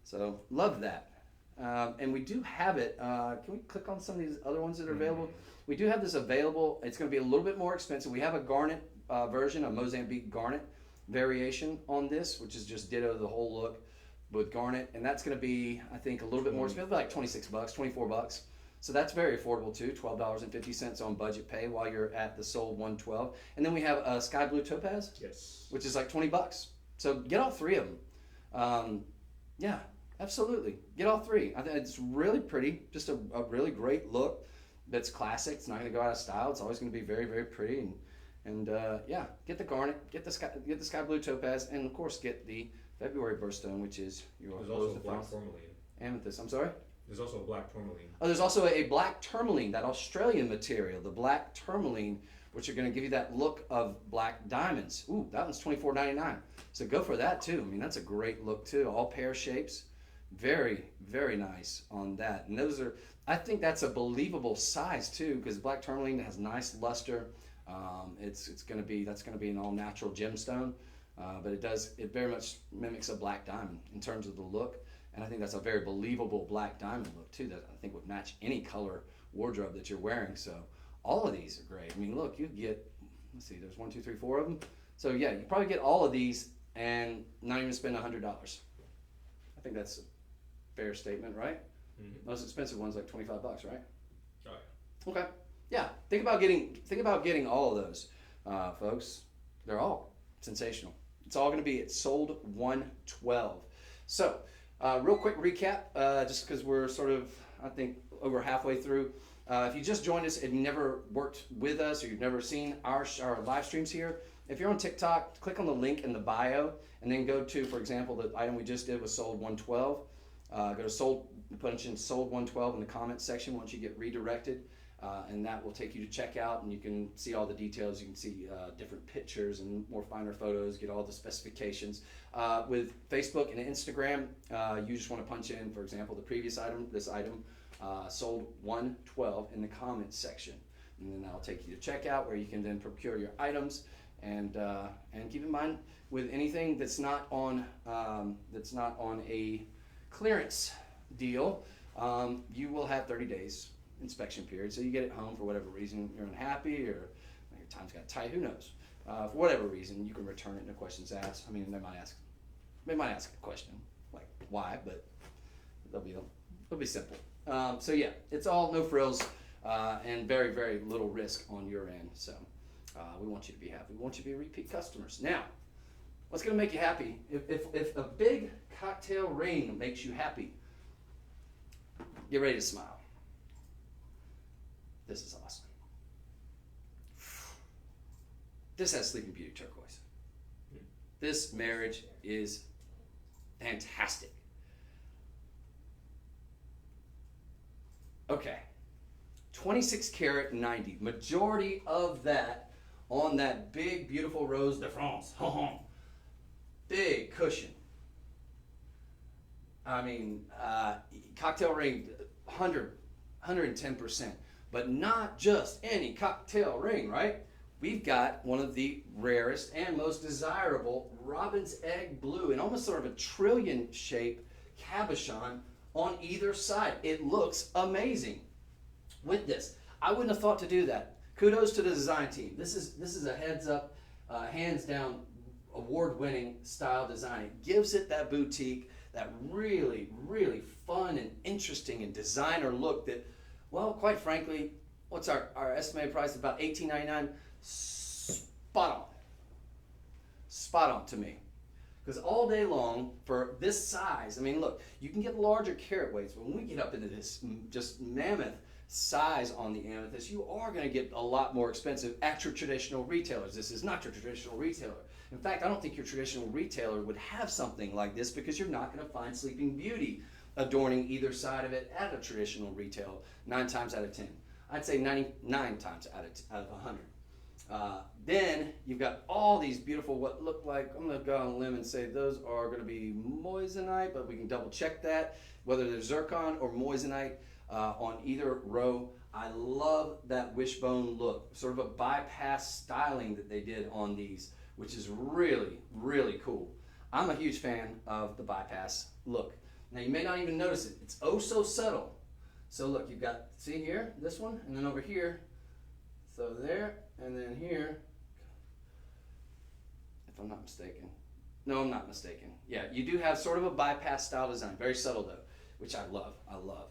So love that. And we do have it. Can we click on some of these other ones that are available? We do have this available. It's going to be a little bit more expensive. We have a garnet version, a Mozambique garnet variation on this, which is just ditto the whole look with garnet. And that's going to be, I think, a little bit more expensive, like $26, $24. So that's very affordable too, $12.50 on budget pay while you're at the sold 112. And then we have a sky blue topaz, Yes. which is like $20. So get all three of them. Yeah, absolutely. Get all three. I think it's really pretty. Just a really great look that's classic. It's not going to go out of style. It's always going to be very, very pretty. And yeah, get the garnet, get the sky blue topaz, and of course get the February birthstone, which is your There's also black tourmaline. amethyst. I'm sorry? There's also black tourmaline. Oh, there's also a black tourmaline, that Australian material, the black tourmaline, which are going to give you that look of black diamonds. Ooh, that one's $24.99. So go for that too. I mean, that's a great look too. All pear shapes. Very, very nice on that. And those are, I think that's a believable size too, because black tourmaline has nice luster. That's going to be an all natural gemstone. But it very much mimics a black diamond in terms of the look. And I think that's a very believable black diamond look too, that I think would match any color wardrobe that you're wearing. So all of these are great. I mean, look, you get, let's see, there's 1, 2, 3, 4 of them. So yeah, you probably get all of these and not even spend $100. I think that's a fair statement, right? Mm-hmm. Most expensive one's like $25, right? Oh yeah. Okay. Yeah. Think about getting all of those, folks. They're all sensational. It's all going to be at sold 112. So, real quick recap, just because we're sort of, I think, over halfway through. If you just joined us and you never worked with us or you've never seen our live streams here, if you're on TikTok, click on the link in the bio and then go to, for example, the item we just did was sold 112. Go to sold, punch in sold 112 in the comments section once you get redirected. And that will take you to checkout, and you can see all the details. You can see different pictures and more finer photos, get all the specifications. With Facebook and Instagram, you just want to punch in, for example, the previous item, this item, sold 112 in the comments section. And then that'll take you to checkout where you can then procure your items. And keep in mind, with anything that's not on a clearance deal, you will have 30 days inspection period. So you get it home for whatever reason, you're unhappy or your time's got tight, who knows? For whatever reason, you can return it, no questions asked. I mean, they might ask a question like why, but they'll be simple. So yeah, it's all no frills and very, very little risk on your end. So we want you to be happy. We want you to be repeat customers. Now, what's going to make you happy? If a big cocktail ring makes you happy, get ready to smile. This is awesome. This has Sleeping Beauty turquoise. This marriage is fantastic. Okay, 26 karat 90. Majority of that on that big, beautiful Rose de France. Big cushion. I mean, cocktail ring, 110%. But not just any cocktail ring, right? We've got one of the rarest and most desirable robin's egg blue and almost sort of a trillion shape cabochon on either side. It looks amazing with this. I wouldn't have thought to do that. Kudos to the design team. This is a heads up, hands down, award-winning style design. It gives it that boutique, that really, really fun and interesting and designer look that, well, quite frankly, what's our estimated price? About $18.99. Spot on. Spot on to me. Because all day long, for this size, I mean, look, you can get larger carat weights, but when we get up into this just mammoth size on the Amethyst, you are going to get a lot more expensive at your traditional retailers. This is not your traditional retailer. In fact, I don't think your traditional retailer would have something like this because you're not going to find Sleeping Beauty adorning either side of it at a traditional retail 9 times out of 10. I'd say 99 times out of 100. Then you've got all these beautiful, what look like, I'm going to go on a limb and say those are going to be moissanite, but we can double check that, whether they're zircon or moissanite on either row. I love that wishbone look, sort of a bypass styling that they did on these, which is really, really cool. I'm a huge fan of the bypass look. Now you may not even notice it. It's oh so subtle. So look, you've got, see here, this one, and then over here, so there, and then here, if I'm not mistaken. No, I'm not mistaken. Yeah, you do have sort of a bypass style design, very subtle though, which I love, I love.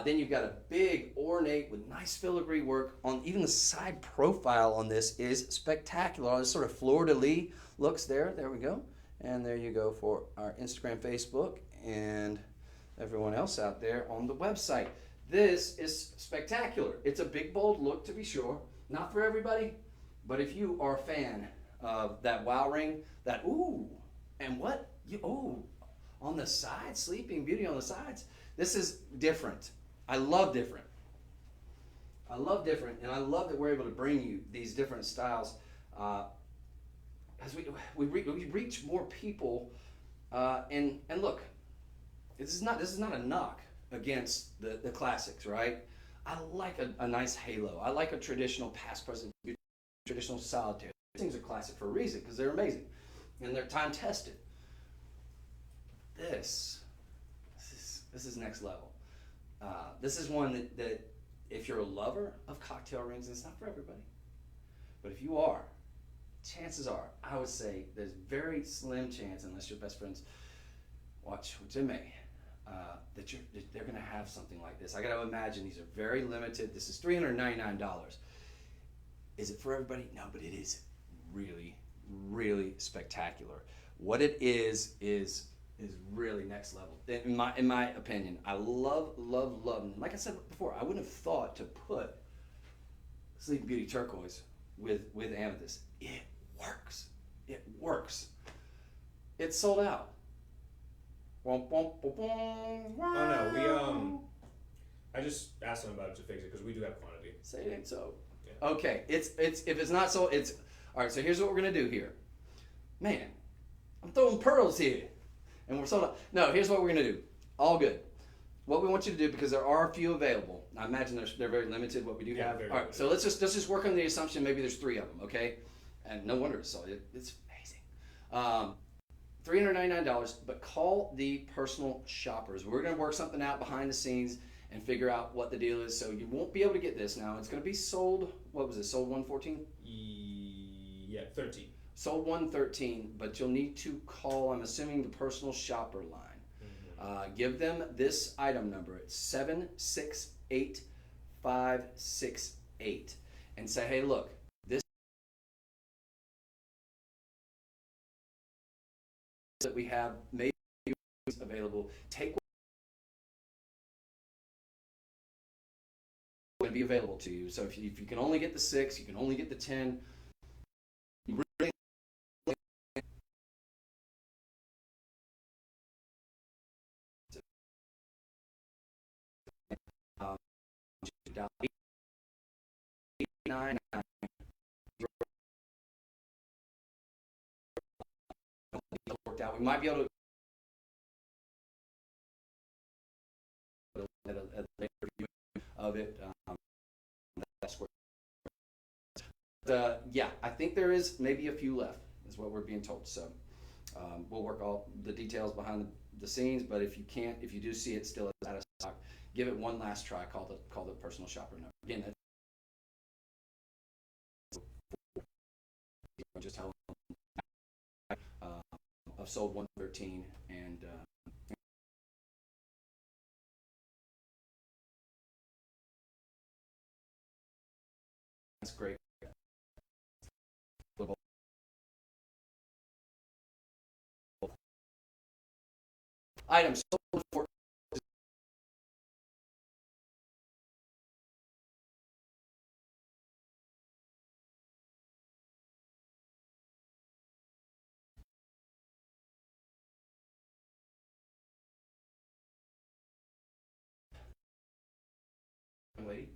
Then you've got a big ornate with nice filigree work on even the side profile on this is spectacular. This sort of fleur-de-lis looks there. There we go. And there you go for our Instagram, Facebook, and everyone else out there on the website. This is spectacular. It's a big, bold look to be sure. Not for everybody, but if you are a fan of that wow ring, that ooh, and what? Ooh, on the sides, Sleeping Beauty on the sides. This is different. I love different. I love different, and I love that we're able to bring you these different styles as we reach more people. And look, this is not a knock against the classics, right? I like a nice halo. I like a traditional past, present, future, traditional solitaire. These things are classic for a reason because they're amazing and they're time tested. This is next level. This is one that if you're a lover of cocktail rings, it's not for everybody. But if you are, chances are, I would say there's very slim chance, unless you're best friends, watch, which they may, that they're going to have something like this. I got to imagine these are very limited. This is $399. Is it for everybody? No, but it is really, really spectacular. What it is really next level. In my opinion, I love. And like I said before, I wouldn't have thought to put Sleeping Beauty turquoise with amethyst. It works. It works. It's sold out. Oh no, I just asked them about it to fix it because we do have quantity. Say it ain't so. Yeah. Okay, it's if it's not so, it's all right. So here's what we're gonna do here. Man, I'm throwing pearls here, and we're sold out. No, here's what we're gonna do. All good. What we want you to do, because there are a few available. I imagine they're very limited. What we do have. All right. Limited. So let's just work on the assumption maybe there's 3 of them. Okay, and no wonder it's sold. It's amazing. $399, but call the personal shoppers. We're going to work something out behind the scenes and figure out what the deal is. So you won't be able to get this now. It's going to be sold, what was it, sold 114? Yeah, 13. Sold 113, but you'll need to call, I'm assuming, the personal shopper line. Mm-hmm. Give them this item number. It's 768568. And say, hey, look, that we have maybe available, take what will be available to you. So if you can only get the 6, you can only get the 10. You really down 899. Worked out. We might be able to at a later review of it. Yeah, I think there is maybe a few left, is what we're being told. So we'll work all the details behind the seams, but if you do see it still out of stock, give it one last try. Call the personal shopper number. Again, that's just how I've sold 113, and that's great. Items sold for lady.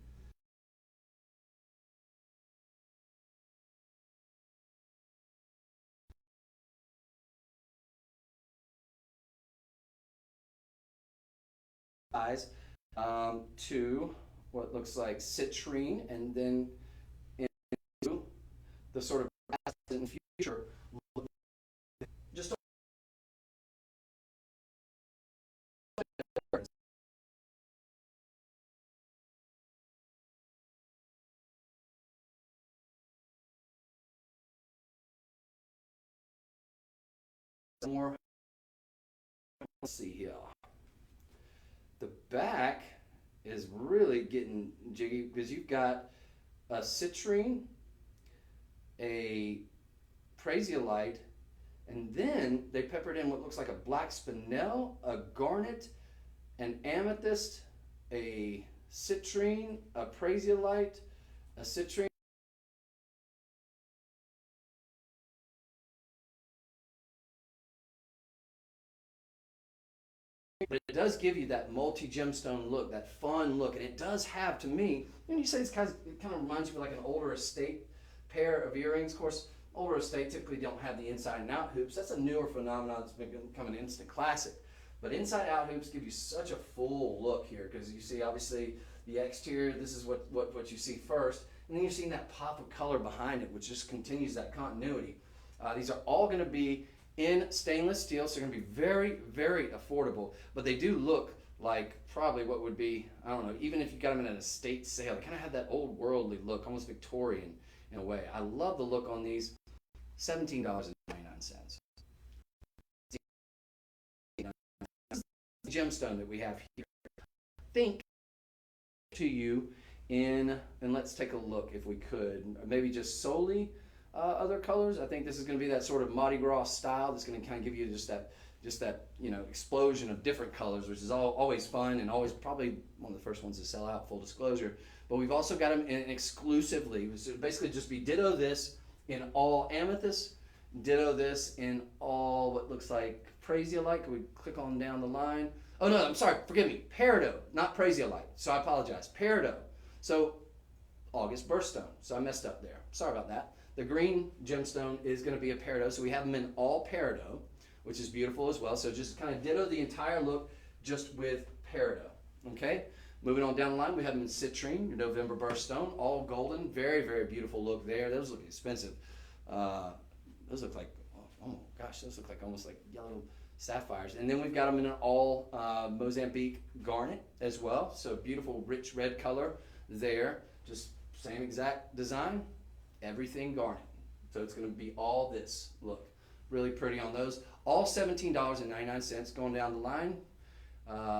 To what looks like citrine, and then into the sort of past and future. Just more. Let's see here. The back is really getting jiggy because you've got a citrine, a prasiolite, and then they peppered in what looks like a black spinel, a garnet, an amethyst, a citrine, a prasiolite, a citrine. But it does give you that multi-gemstone look, that fun look, and it does have, to me, when you say it kind of reminds you of like an older estate pair of earrings. Of course, older estate typically don't have the inside and out hoops. That's a newer phenomenon that's become an instant classic. But inside out hoops give you such a full look here, because you see obviously the exterior, this is what you see first, and then you're seeing that pop of color behind it, which just continues that continuity. These are all going to be in stainless steel, so they're going to be very, very affordable, but they do look like probably what would be, I don't know, even if you got them in an estate sale, they kind of have that old worldly look, almost Victorian in a way. I love the look on these. $17.99. The gemstone that we have here. Think to you in, and let's take a look if we could, maybe just solely other colors. I think this is going to be that sort of Mardi Gras style that's going to kind of give you just that explosion of different colors, which is always fun and always probably one of the first ones to sell out, full disclosure. But we've also got them in exclusively, which would basically just be ditto this in all amethyst, ditto this in all what looks like prasiolite. Can we click on down the line? Oh no, I'm sorry, forgive me, peridot, not prasiolite, so I apologize, peridot. So August birthstone, so I messed up there, sorry about that. The green gemstone is going to be a peridot, so we have them in all peridot, which is beautiful as well. So just kind of ditto the entire look just with peridot, okay? Moving on down the line, we have them in citrine, your November birthstone, all golden, very, very beautiful look there. Those look expensive. Those look like, oh gosh, those look like almost like yellow sapphires. And then we've got them in an all Mozambique garnet as well. So beautiful, rich red color there. Just same exact design, everything garnet. So it's going to be all this look. Really pretty on those. All $17.99 going down the line.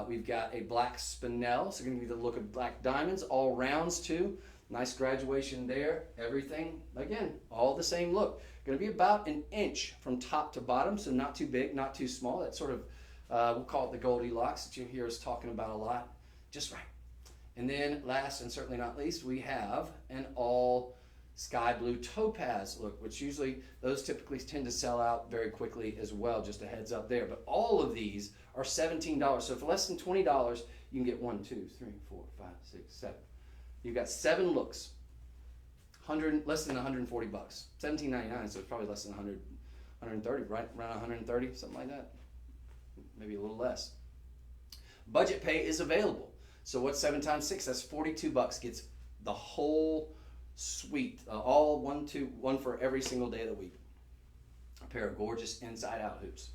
We've got a black spinel, so going to be the look of black diamonds, all rounds too. Nice graduation there. Everything, again, all the same look. Going to be about an inch from top to bottom, so not too big, not too small. That sort of, we'll call it the Goldilocks that you hear us talking about a lot. Just right. And then last and certainly not least, we have an all sky blue topaz look, which usually those typically tend to sell out very quickly as well, just a heads up there. But all of these are $17. So for less than $20, you can get 1, 2, 3, 4, 5, 6, 7. You've got 7 looks. Less than 140 bucks. $17.99, so it's probably less than 130, right? Around 130, something like that. Maybe a little less. Budget pay is available. So what's 7 times 6? That's 42 bucks. Gets the whole suite, all one for every single day of the week. A pair of gorgeous inside-out hoops.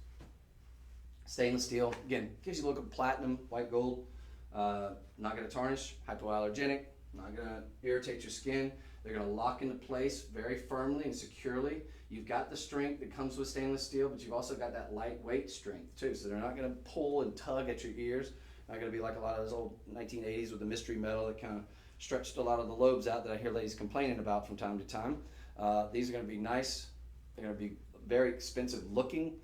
Stainless steel, again, gives you a look of platinum, white gold. Not going to tarnish, hypoallergenic, not going to irritate your skin. They're going to lock into place very firmly and securely. You've got the strength that comes with stainless steel, but you've also got that lightweight strength too. So they're not going to pull and tug at your ears. Not going to be like a lot of those old 1980s with the mystery metal that kind of stretched a lot of the lobes out that I hear ladies complaining about from time to time. These are going to be nice. They're going to be very expensive looking,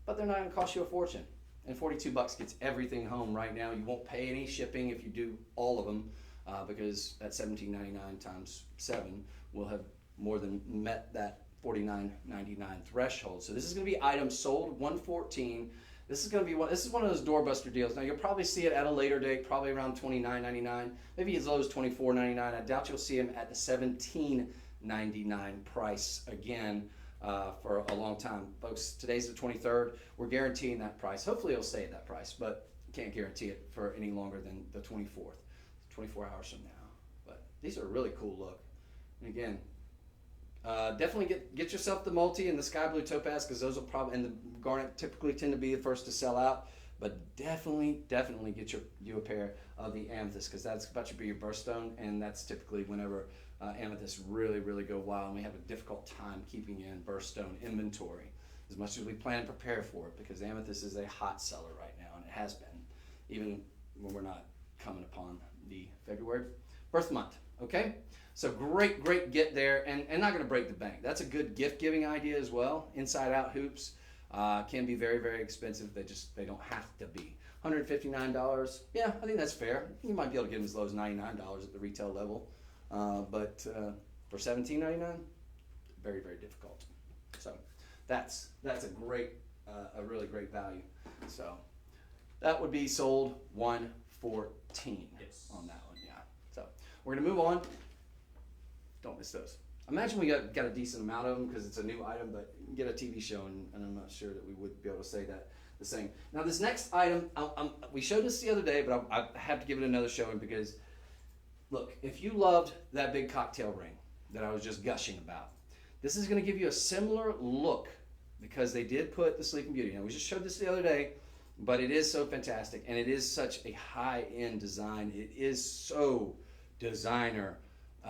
but they're not going to cost you a fortune. And $42 gets everything home right now. You won't pay any shipping if you do all of them, because at $17.99 times 7 will have more than met that $49.99 threshold. So this is going to be items sold $114. This is going to be one of those doorbuster deals. Now you'll probably see it at a later date, probably around $29.99, maybe as low as $24.99. I doubt you'll see them at the $17.99 price again. For a long time. Folks, today's the 23rd. We're guaranteeing that price. Hopefully it'll stay at that price, but can't guarantee it for any longer than the 24th, 24 hours from now. But these are a really cool look. And again, definitely get yourself the multi and the sky blue topaz, because those will probably, and the garnet typically tend to be the first to sell out. But definitely get you a pair of the amethyst, because that's about to be your birthstone, and that's typically whenever amethysts really go wild, and we have a difficult time keeping in birthstone inventory as much as we plan and prepare for it, because amethyst is a hot seller right now, and it has been, even when we're not coming upon the February birth month. Okay, so great get there, and not going to break the bank. That's a good gift giving idea as well. Inside out hoops can be very expensive. They don't have to be. $159, yeah, I think that's fair. You might be able to get them as low as $99 at the retail level. But for $17.99, very difficult. So that's a really great value. So that would be sold $114 on that one. Yeah. So we're gonna move on. Don't miss those. Imagine we got a decent amount of them because it's a new item, but you can get a TV show, and I'm not sure that we would be able to say that the same. Now this next item, we showed this the other day, but I have to give it another showing because. Look, if you loved that big cocktail ring that I was just gushing about, this is going to give you a similar look, because they did put the Sleeping Beauty. Now, we just showed this the other day, but it is so fantastic, and it is such a high-end design. It is so designer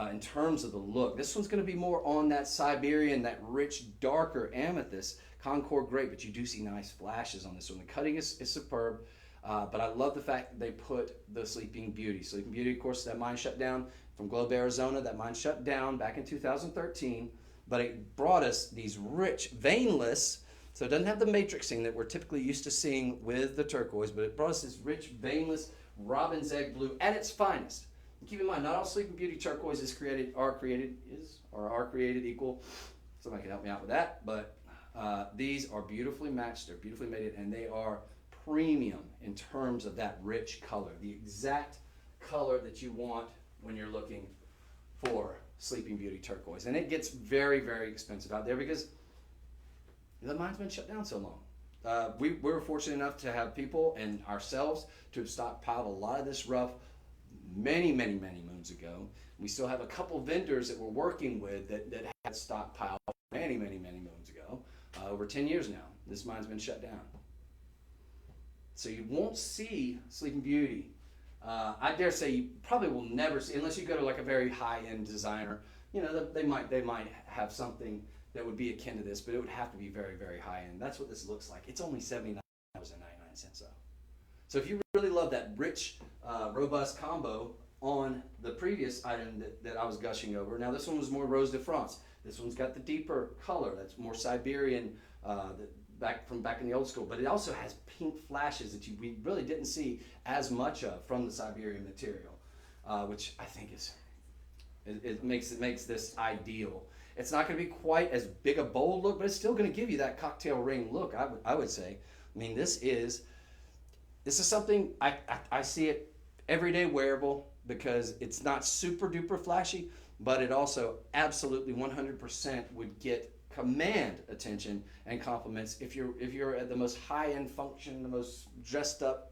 in terms of the look. This one's going to be more on that Siberian, that rich, darker amethyst, Concord grape, but you do see nice flashes on this one. The cutting is superb. But I love the fact that they put the Sleeping Beauty. Sleeping Beauty, of course, that mine shut down from Globe, Arizona. That mine shut down back in 2013. But it brought us these rich, veinless, so it doesn't have the matrixing that we're typically used to seeing with the turquoise, but it brought us this rich, veinless robin's egg blue at its finest. And keep in mind, not all Sleeping Beauty turquoise are created equal. Somebody can help me out with that. But these are beautifully matched. They're beautifully mated, and they are premium in terms of that rich color, the exact color that you want when you're looking for Sleeping Beauty turquoise. And it gets very expensive out there because the mine's been shut down so long. We were fortunate enough to have people and ourselves to have stockpiled a lot of this rough many moons ago. We still have a couple vendors that we're working with that had stockpiled many moons ago, over 10 years now. This mine's been shut down. So you won't see Sleeping Beauty. I dare say you probably will never see, unless you go to like a very high-end designer. You know, they might have something that would be akin to this, but it would have to be very high-end. That's what this looks like. It's only $79.99 though. So if you really love that rich, robust combo on the previous item that I was gushing over, now this one was more Rose de France. This one's got the deeper color. That's more Siberian. Back in the old school, but it also has pink flashes that we really didn't see as much of from the Siberian material, which I think it makes this ideal. It's not going to be quite as big a bold look, but it's still going to give you that cocktail ring look. I would say. I mean, this is something I see it everyday wearable, because it's not super duper flashy, but it also absolutely 100% would command attention and compliments if you're at the most high-end function, the most dressed up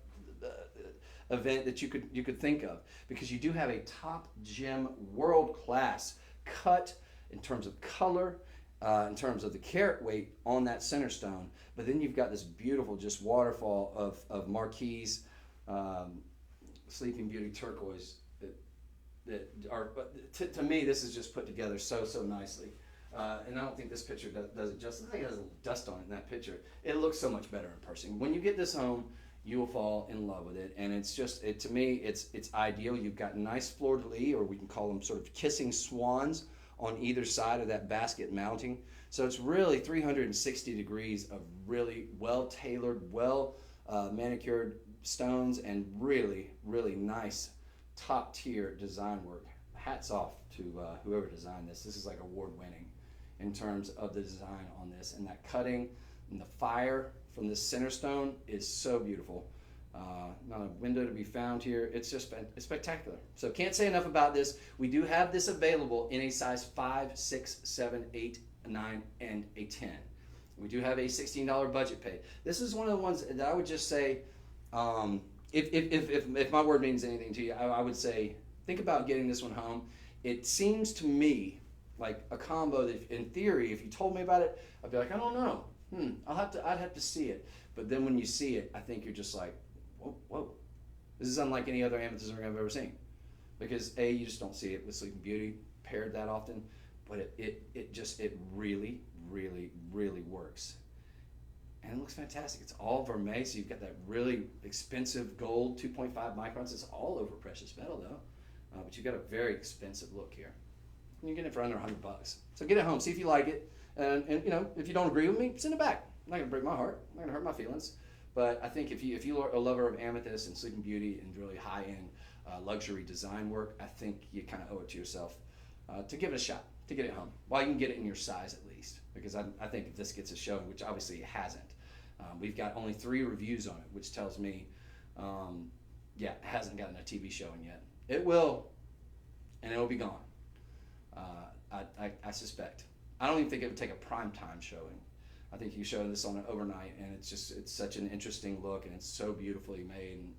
event that you could think of, because you do have a top gem, world-class cut in terms of color in terms of the carat weight on that center stone. But then you've got this beautiful just waterfall of marquise, Sleeping Beauty turquoise that are, to me, this is just put together so nicely. And I don't think this picture does it justice. I think it has a little dust on it in that picture. It looks so much better in person. When you get this home, you will fall in love with it. And it's just, to me, it's ideal. You've got nice fleur-de-lis, or we can call them sort of kissing swans on either side of that basket mounting. So it's really 360 degrees of really well-tailored, manicured stones, and really, really nice top-tier design work. Hats off to whoever designed this. This is like award-winning in terms of the design on this. And that cutting and the fire from this center stone is so beautiful. Not a window to be found here. It's just it's spectacular. So can't say enough about this. We do have this available in a size 5, 6, 7, 8, 9, and a 10. We do have a $16 budget pay. This is one of the ones that I would just say, if my word means anything to you, I would say think about getting this one home. It seems to me like a combo that, in theory, if you told me about it, I'd be like, I don't know. I'd have to see it. But then when you see it, I think you're just like, whoa. This is unlike any other amethyst ring I've ever seen. Because A, you just don't see it with Sleeping Beauty paired that often, but it really, really, really works. And it looks fantastic. It's all vermeil, so you've got that really expensive gold, 2.5 microns. It's all over precious metal though. But you've got a very expensive look here. And you're getting it for under $100. So get it home, see if you like it. And if you don't agree with me, send it back. I'm not gonna break my heart. I'm not gonna hurt my feelings. But I think if you are a lover of amethyst and Sleeping Beauty and really high-end luxury design work, I think you kind of owe it to yourself to give it a shot, to get it home. Well, you can get it in your size at least, because I think if this gets a showing, which obviously it hasn't, we've got only 3 reviews on it, which tells me, it hasn't gotten a TV showing yet. It will, and it will be gone. I suspect. I don't even think it would take a prime time showing. I think you show this on an overnight, and it's such an interesting look, and it's so beautifully made. And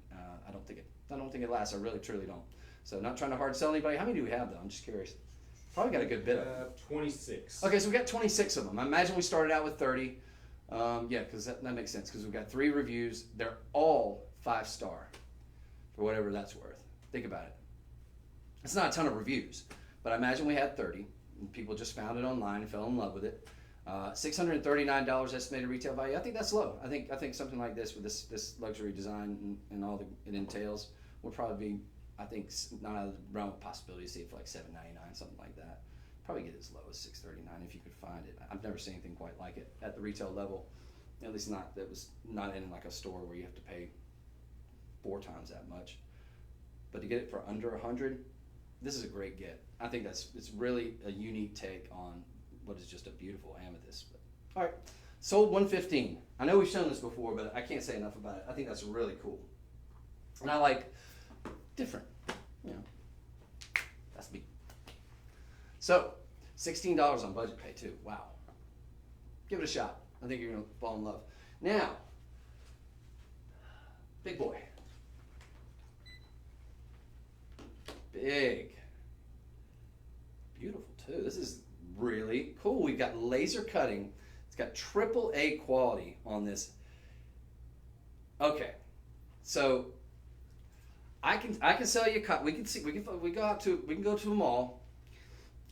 I don't think it lasts. I really truly don't. So not trying to hard sell anybody. How many do we have though? I'm just curious. Probably got a good bit of 26. Okay, so we got 26 of them. I imagine we started out with 30. Because that makes sense. Because we've got 3 reviews. They're all 5-star, for whatever that's worth. Think about it. It's not a ton of reviews, but I imagine we had 30. And people just found it online and fell in love with it. $639 estimated retail value. I think that's low. I think something like this with this luxury design and all it entails would probably be, I think, not out of the realm of possibility to see it for like $7.99, something like that. Probably get as low as $6.39 if you could find it. I've never seen anything quite like it at the retail level. At least not that was not in like a store where you have to pay 4 times that much. But to get it for under $100, this is a great get. I think it's really a unique take on what is just a beautiful amethyst. But, all right, sold 115. I know we've shown this before, but I can't say enough about it. I think that's really cool, and I like different. That's me. So $16 on budget pay too. Wow. Give it a shot. I think you're gonna fall in love. Now, big boy. Big. Beautiful too. This is really cool. We've got laser cutting. It's got AAA quality on this. Okay, so I can sell you a cut. We can go to a mall,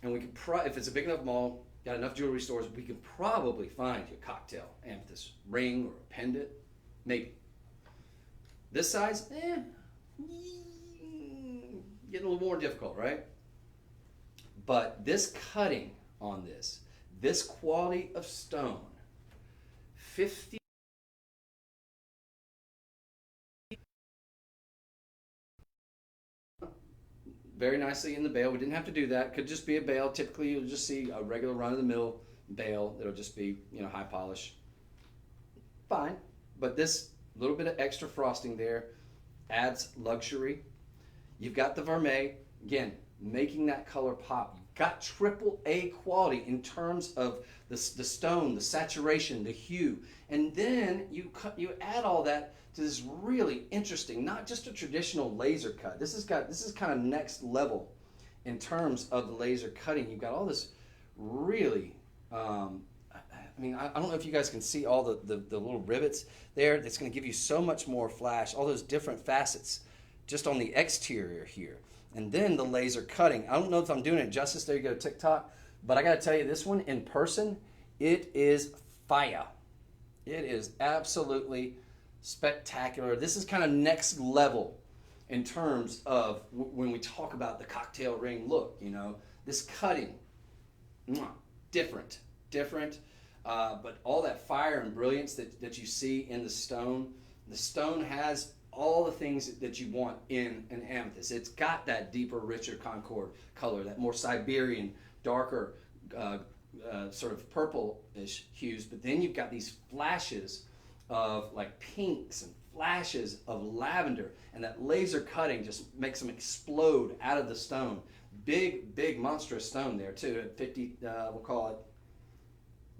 and we can if it's a big enough mall, got enough jewelry stores, we can probably find you a cocktail amethyst ring or a pendant, maybe. This size, getting a little more difficult, right? But this cutting on this quality of stone, 50. Very nicely in the bale. We didn't have to do that. Could just be a bale. Typically, you'll just see a regular run-of-the-mill bale that'll just be, high polish. Fine, but this little bit of extra frosting there adds luxury. You've got the vermeil, again, making that color pop. You've got AAA quality in terms of the stone, the saturation, the hue, and then you add all that to this really interesting, not just a traditional laser cut. This is kind of next level in terms of the laser cutting. You've got all this really I mean, I don't know if you guys can see all the little rivets there. That's going to give you so much more flash, all those different facets just on the exterior here. And then the laser cutting. I don't know if I'm doing it justice. There you go, TikTok. But I got to tell you, this one in person, it is fire. It is absolutely spectacular. This is kind of next level in terms of when we talk about the cocktail ring look, you know. This cutting, different. But all that fire and brilliance that you see in the stone has all the things that you want in an amethyst. It's got that deeper, richer Concord color, that more Siberian, darker, sort of purple-ish hues. But then you've got these flashes of like pinks and flashes of lavender, and that laser cutting just makes them explode out of the stone. Big, monstrous stone there too. At 50, we'll call it.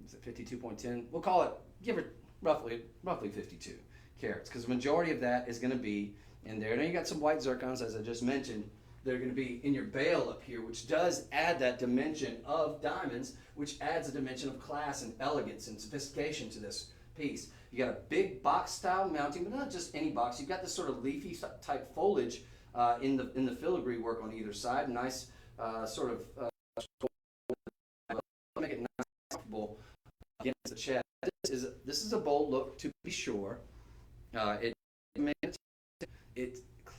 Is it 52.10? We'll call it, give it roughly 52 carats, because the majority of that is going to be in there. Now you got some white zircons, as I just mentioned. They're going to be in your bail up here, which does add that dimension of diamonds, which adds a dimension of class and elegance and sophistication to this piece. You got a big box style mounting, but not just any box. You've got this sort of leafy type foliage in the filigree work on either side. Nice sort of make it nice, comfortable against the chest. This is a bold look, to be sure.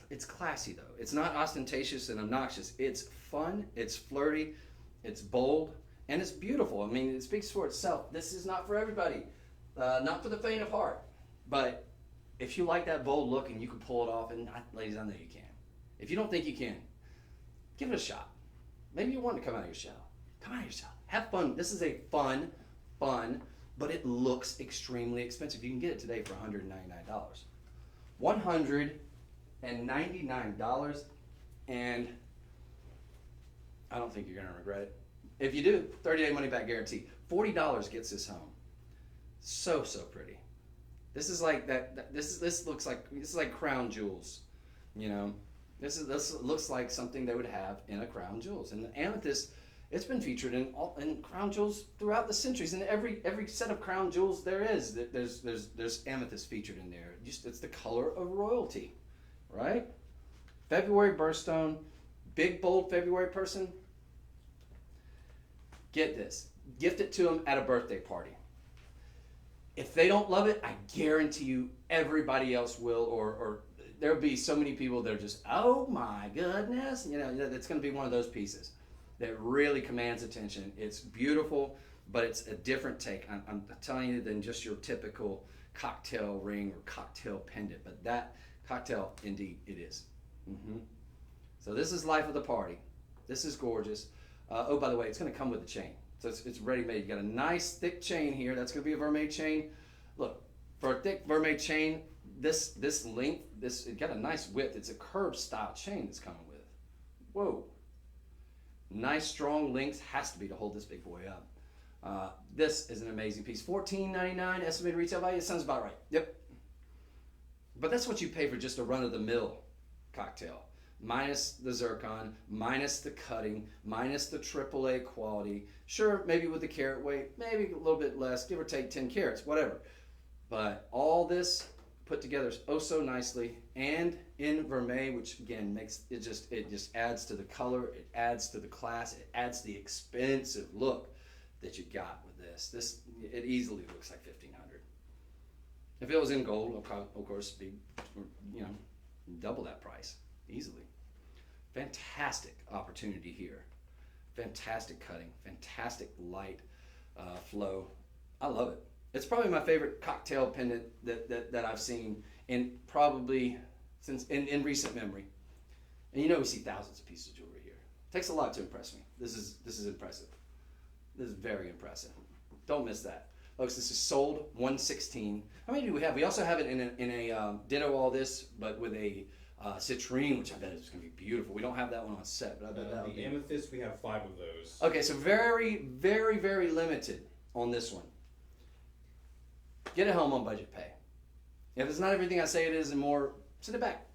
It's classy though. It's not ostentatious and obnoxious. It's fun, it's flirty, it's bold, and it's beautiful. I mean, it speaks for itself. This is not for everybody, not for the faint of heart. But if you like that bold look and you can pull it off, and ladies, I know you can. If you don't think you can, give it a shot. Maybe you want to come out of your shell. Come out of your shell. Have fun. This is a fun, but it looks extremely expensive. You can get it today for $199. $199, and I don't think you're going to regret it. If you do, 30-day money-back guarantee. $40 gets this home. So pretty. This is like that. This looks like crown jewels. You know, this looks like something they would have in a crown jewels. And the amethyst, it's been featured in crown jewels throughout the centuries. And every set of crown jewels there's amethyst featured in there. It's the color of royalty, right? February birthstone, big bold February person. Get this, gift it to them at a birthday party. If they don't love it, I guarantee you everybody else will, or there'll be so many people that are just, oh my goodness, you know, it's going to be one of those pieces that really commands attention. It's beautiful, but it's a different take, I'm telling you, than just your typical cocktail ring or cocktail pendant. But that cocktail, indeed, it is. So this is life of the party. This is gorgeous. Oh, by the way, it's going to come with the chain. So it's ready-made. You got a nice thick chain here. That's going to be a vermeil chain. Look, for a thick vermeil chain, this length, it got a nice width. It's a curved style chain that's coming with. Whoa. Nice strong length has to be to hold this big boy up. This is an amazing piece. $14.99 estimated retail value. Sounds about right. Yep. But that's what you pay for just a run-of-the-mill cocktail. Minus the zircon, minus the cutting, minus the AAA quality. Sure, maybe with the carat weight, maybe a little bit less, give or take 10 carats, whatever. But all this put together oh so nicely, and in vermeil, which again makes it just adds to the color, it adds to the class, it adds to the expensive look that you got with this. It easily looks like $1,500. If it was in gold, of course, be, you know, double that price easily. Fantastic opportunity here. Fantastic cutting, fantastic light flow. I love it. It's probably my favorite cocktail pendant that I've seen in probably since in recent memory. And you know, we see thousands of pieces of jewelry here. It takes a lot to impress me. This is impressive. This is very impressive. Don't miss that. Folks, this is sold $116. How many do we have? We also have it in a ditto all this, but with a citrine, which I bet is going to be beautiful. We don't have that one on set, but I bet that'll be. The amethyst, we have 5 of those. Okay, so very, very, very limited on this one. Get it home on budget pay. If it's not everything I say it is and more, send it back.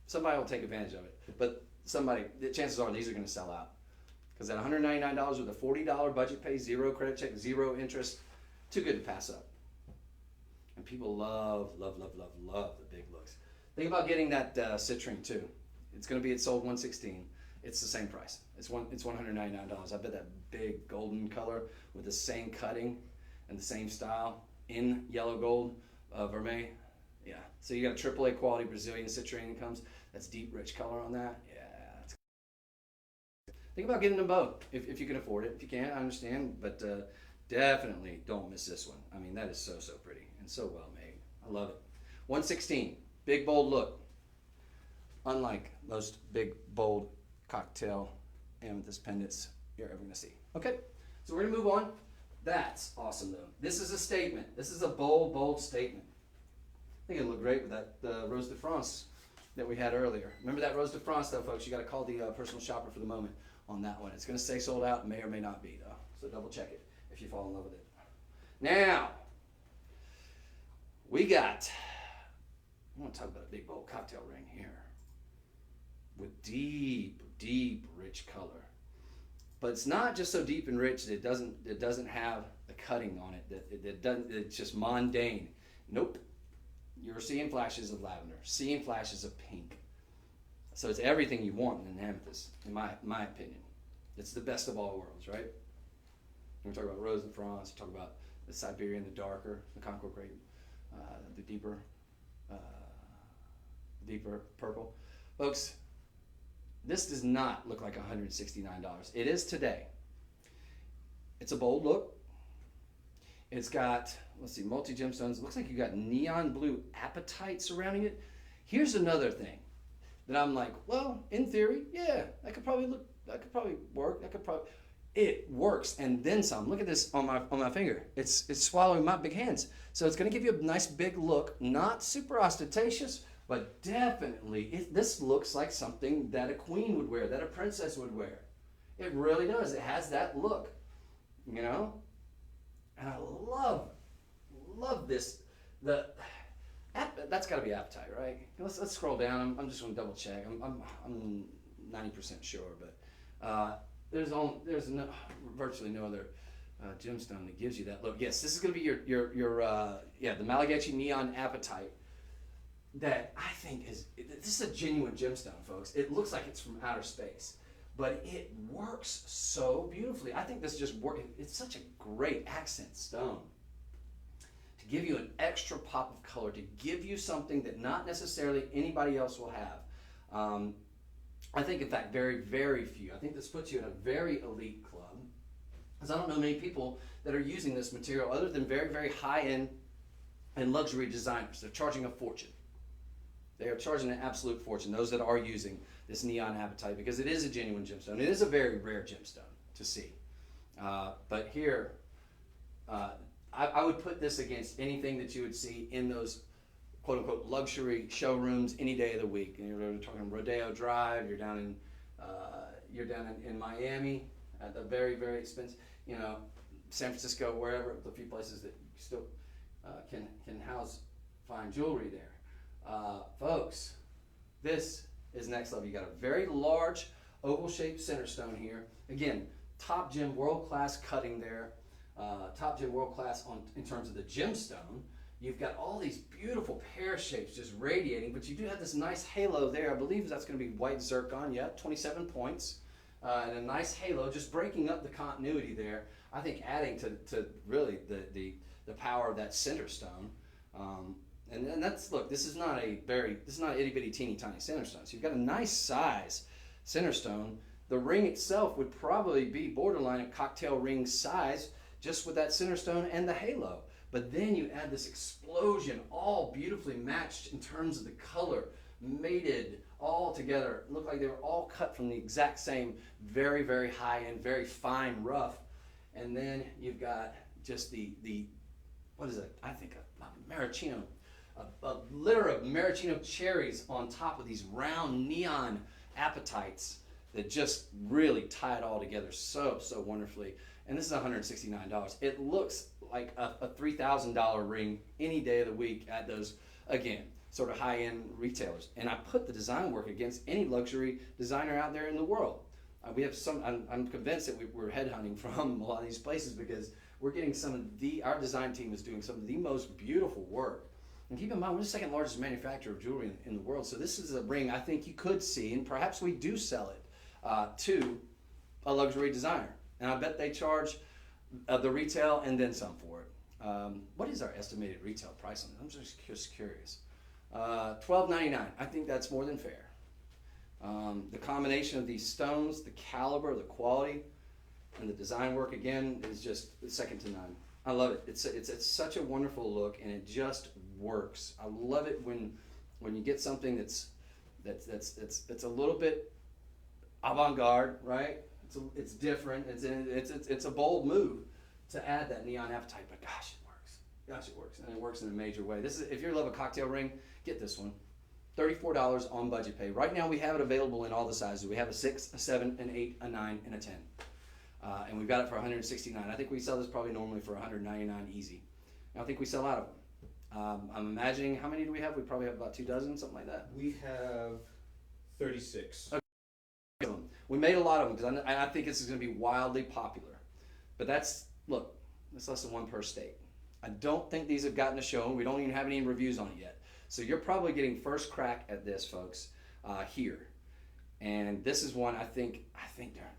Somebody will take advantage of it. But the chances are these are going to sell out Because at $199 with a $40 budget pay, 0 credit check, 0 interest, too good to pass up. And people love the big looks. Think about getting that citrine too. It's going to be, it's sold $116. It's the same price. It's $199. I bet that big golden color with the same cutting and the same style in yellow gold, vermeil. Yeah. So you got a AAA quality Brazilian citrine that comes. That's deep, rich color on that. Yeah. Think about getting them both if you can afford it. If you can't, I understand, but definitely don't miss this one. I mean, that is so pretty and so well made. I love it. 116, big bold look. Unlike most big bold cocktail amethyst pendants you're ever gonna see. Okay, so we're gonna move on. That's awesome though. This is a statement. This is a bold statement. I think it'll look great with that Rose de France that we had earlier. Remember that Rose de France though, folks. You gotta call the personal shopper for the moment on that one. It's gonna say sold out, may or may not be though. So double check it if you fall in love with it. Now, we got, I want to talk about a big bold cocktail ring here with deep rich color. But it's not just so deep and rich that it doesn't have the cutting on it, it's just mundane. Nope. You're seeing flashes of lavender, seeing flashes of pink. So it's everything you want in an amethyst, in my opinion. It's the best of all worlds, right? We talk about Rose de France, we talk about the Siberian, the darker, the Concord grape, the deeper purple. Folks, this does not look like $169. It is today. It's a bold look. It's got, let's see, multi-gemstones. It looks like you got neon blue apatite surrounding it. Here's another thing that I'm like, well, in theory, yeah, that could probably work. It works, and then some. Look at this on my finger. It's swallowing my big hands. So it's going to give you a nice big look, not super ostentatious, but definitely this looks like something that a queen would wear, that a princess would wear. It really does. It has that look, you know. And I love this. That's got to be apatite, right? Let's scroll down. I'm just going to double check. I'm 90% sure, but there's virtually no other gemstone that gives you that look. Yes, this is going to be your the Malagasy neon apatite. That I think this is a genuine gemstone, folks. It looks like it's from outer space, but it works so beautifully. I think this just works. It's such a great accent stone to give you an extra pop of color, to give you something that not necessarily anybody else will have. I think, in fact, very few. I think this puts you in a very elite club, because I don't know many people that are using this material other than very high-end and luxury designers. They're charging a fortune. They are charging an absolute fortune, those that are using this neon apatite, because it is a genuine gemstone. It is a very rare gemstone to see. But here, I would put this against anything that you would see in those quote-unquote luxury showrooms any day of the week. And you're talking Rodeo Drive, you're down in Miami at the very expensive, San Francisco, wherever, the few places that you still can house fine jewelry there. Folks, this is next level. You got a very large oval-shaped center stone here. Again, top gem, world-class cutting there. Top gem, world-class in terms of the gemstone. You've got all these beautiful pear shapes just radiating, but you do have this nice halo there. I believe that's going to be white zircon. Yeah, 27 points. And a nice halo, just breaking up the continuity there. I think adding to really the power of that center stone. And that's, look, this is not itty bitty teeny tiny center stone. So you've got a nice size center stone. The ring itself would probably be borderline a cocktail ring size just with that center stone and the halo. But then you add this explosion, all beautifully matched in terms of the color, mated all together. It looked like they were all cut from the exact same very high and very fine rough. And then you've got just the what is it? I think a maraschino. A litter of maraschino cherries on top of these round neon apatites that just really tie it all together so wonderfully. And this is $169. It looks like a $3,000 ring any day of the week at those, again, sort of high-end retailers. And I put the design work against any luxury designer out there in the world. We have some. I'm convinced that we're headhunting from a lot of these places because we're getting some of our design team is doing some of the most beautiful work. And keep in mind, we're the second largest manufacturer of jewelry in the world. So this is a ring I think you could see, and perhaps we do sell it to a luxury designer. And I bet they charge the retail and then some for it. What is our estimated retail price on it? I'm just curious. $12.99. I think that's more than fair. The combination of these stones, the caliber, the quality, and the design work again is just second to none. I love it. It's such a wonderful look, and it just works. I love it when you get something that's a little bit avant-garde, right? It's different. It's a bold move to add that neon appetite, but gosh, it works. Gosh, it works, and it works in a major way. This is if you love a cocktail ring, get this one. $34 on budget pay. Right now we have it available in all the sizes. We have a 6, a 7, an 8, a 9, and a 10. And we've got it for $169. I think we sell this probably normally for $199 easy. And I think we sell out of them. I'm imagining, how many do we have? We probably have about 2 dozen, something like that. We have 36. Okay. We made a lot of them because I think this is going to be wildly popular. But that's less than 1 per state. I don't think these have gotten a show, and we don't even have any reviews on it yet. So you're probably getting first crack at this, folks, here. And this is one I think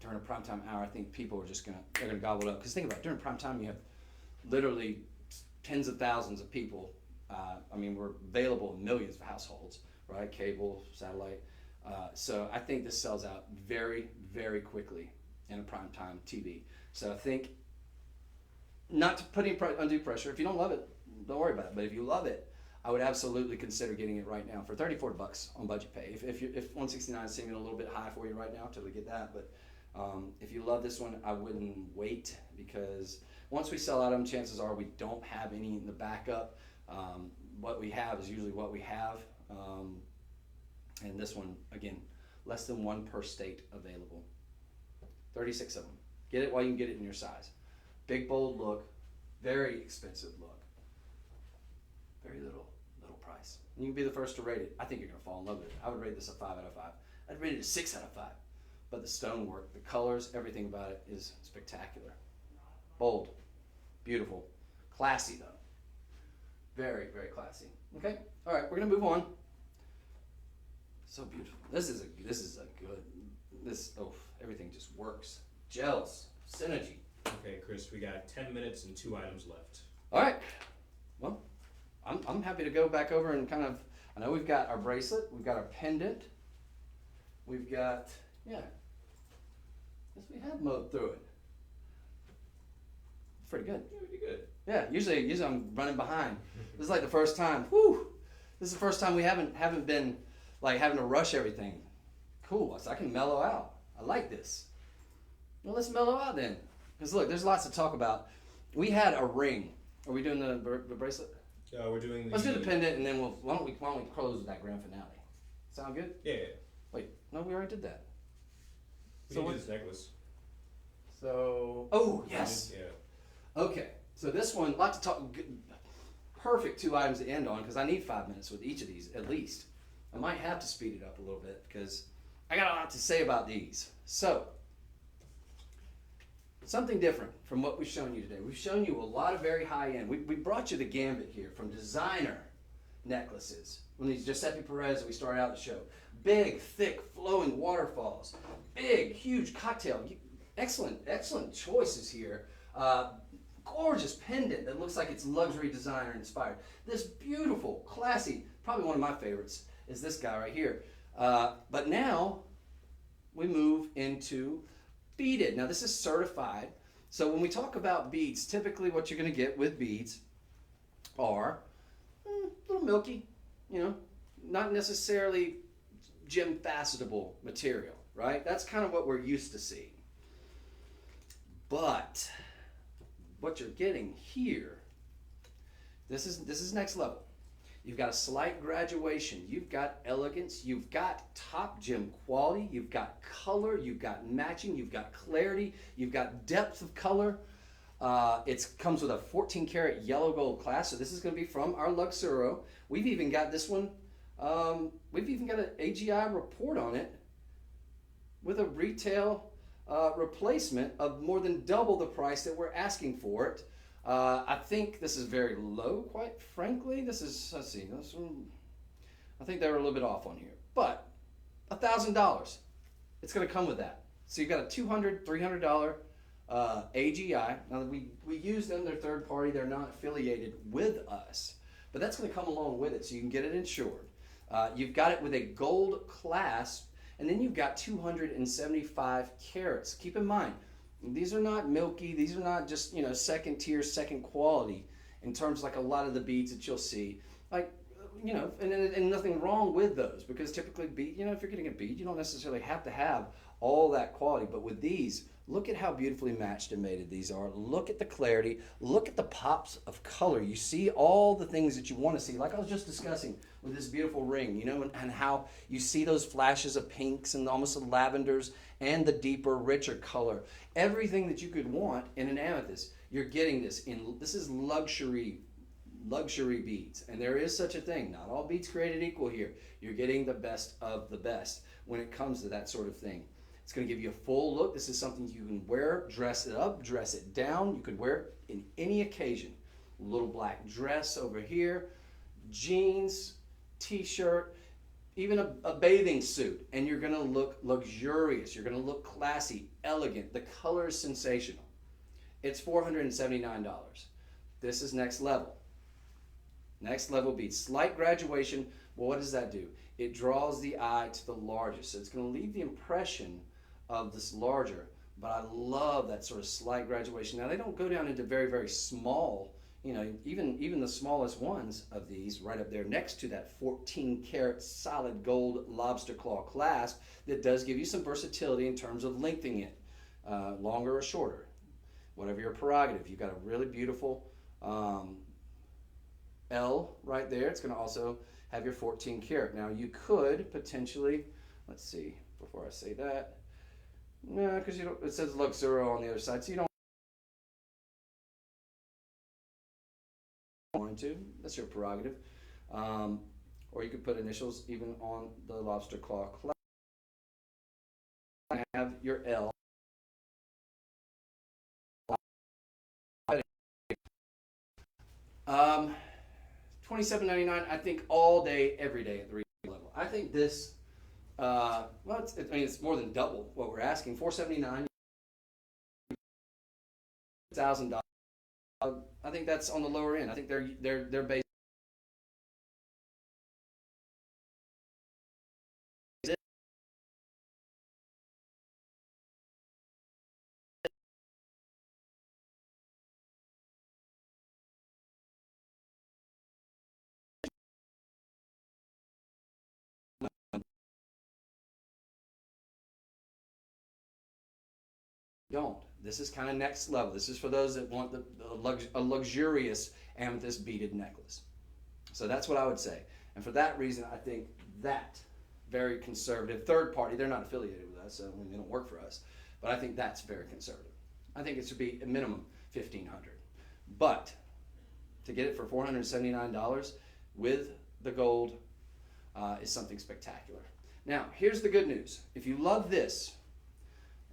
during a primetime hour, I think people are they're gonna gobble it up. Because think about it, during primetime you have literally tens of thousands of people. We're available in millions of households, right? Cable, satellite. So I think this sells out very, very quickly in a primetime TV. So I think, not to put any undue pressure, if you don't love it, don't worry about it. But if you love it, I would absolutely consider getting it right now for $34 on budget pay. If 169 is seeming a little bit high for you right now, totally get that. But if you love this one, I wouldn't wait, because once we sell out of them, chances are we don't have any in the backup. What we have is usually what we have. And this one, again, less than 1 per state available. 36 of them. Get it while you can get it in your size. Big, bold look, very expensive look. Very little price. And you can be the first to rate it. I think you're going to fall in love with it. I would rate this a 5 out of 5. I'd rate it a 6 out of 5. But the stonework, the colors, everything about it is spectacular. Bold, beautiful, classy though. Very, very classy. Okay, all right, we're going to move on. So beautiful. Everything just works. Gels, synergy. Okay, Chris, we got 10 minutes and 2 items left. All right. Well, I'm happy to go back over and kind of, I know we've got our bracelet, we've got our pendant, we've got, yes, we have mowed through it. It's pretty good. Yeah, pretty good. Yeah, usually I'm running behind. This is like the first time, this is the first time we haven't been like having to rush everything. Cool, so I can mellow out. I like this. Well, let's mellow out then. Because look, there's lots to talk about. We had a ring. Are we doing the bracelet? We're doing the... Let's do the pendant, and then why don't we close with that grand finale? Sound good? Yeah. Wait, no, we already did that. We can do this necklace. Oh, yes. Yeah. Okay, so this one, lot to talk, perfect 2 items to end on, because I need 5 minutes with each of these, at least. I might have to speed it up a little bit, because I got a lot to say about these. So, something different from what we've shown you today. We've shown you a lot of very high-end. We brought you the gambit here from designer necklaces. When these Giuseppe Perez, we started out the show. Big, thick, flowing waterfalls. Big, huge cocktail. Excellent choices here. Gorgeous pendant that looks like it's luxury designer inspired. This beautiful, classy, probably one of my favorites is this guy right here. But now we move into beaded. Now this is certified. So when we talk about beads, typically what you're going to get with beads are a little milky, not necessarily gem facetable material, right? That's kind of what we're used to seeing. But what you're getting here, this is next level. You've got a slight graduation. You've got elegance. You've got top gem quality. You've got color. You've got matching. You've got clarity. You've got depth of color. It comes with a 14 karat yellow gold clasp. So this is going to be from our Luxuro. We've even got this one. We've even got an AGI report on it with a retail replacement of more than double the price that we're asking for it. I think this is very low, quite frankly. This is, let's see, this one, I think they were a little bit off on here. But $1,000, it's going to come with that. So you've got a $200, $300 AGI. Now, we use them, they're third party, they're not affiliated with us. But that's going to come along with it, so you can get it insured. You've got it with a gold clasp, and then you've got 275 carats. Keep in mind, these are not milky, these are not just, you know, second tier, second quality in terms like a lot of the beads that you'll see. Like, you know, and nothing wrong with those, because typically bead, you know, if you're getting a bead, you don't necessarily have to have all that quality. But with these, look at how beautifully matched and mated these are. Look at the clarity. Look at the pops of color. You see all the things that you want to see, like I was just discussing with this beautiful ring, you know, and how you see those flashes of pinks and almost the lavenders and the deeper, richer color. Everything that you could want in an amethyst, you're getting this in. This is luxury beads, and there is such a thing. Not all beads created equal here. You're getting the best of the best when it comes to that sort of thing. It's going to give you a full look. This is something you can wear, dress it up, dress it down. You could wear it in any occasion. A little black dress over here, jeans, t-shirt, even a bathing suit, and you're going to look luxurious. You're going to look classy, elegant. The color is sensational. It's $479. This is next level. Next level beads. Slight graduation. Well, what does that do? It draws the eye to the largest. So it's going to leave the impression of this larger, but I love that sort of slight graduation. Now, they don't go down into very, very small, you know, even the smallest ones of these right up there next to that 14 karat solid gold lobster claw clasp that does give you some versatility in terms of lengthening it, longer or shorter, whatever your prerogative. You've got a really beautiful L right there. It's going to also have your 14 karat. Now, you could potentially, let's see, before I say that, no, because you don't, it says Luxuro on the other side, so you don't want to. That's your prerogative. Or you could put initials even on the lobster claw clasp. Have your L. $27.99, I think all day, every day at the retail level. I think this, well, it's more than double what we're asking. $479, $1,000. I think that's on the lower end. I think they're based. Don't. This is kind of next level. This is for those that want a luxurious amethyst beaded necklace. So that's what I would say. And for that reason, I think that very conservative third party, they're not affiliated with us, so they don't work for us, but I think that's very conservative. I think it should be a minimum $1,500. But to get it for $479 with the gold is something spectacular. Now, here's the good news. If you love this,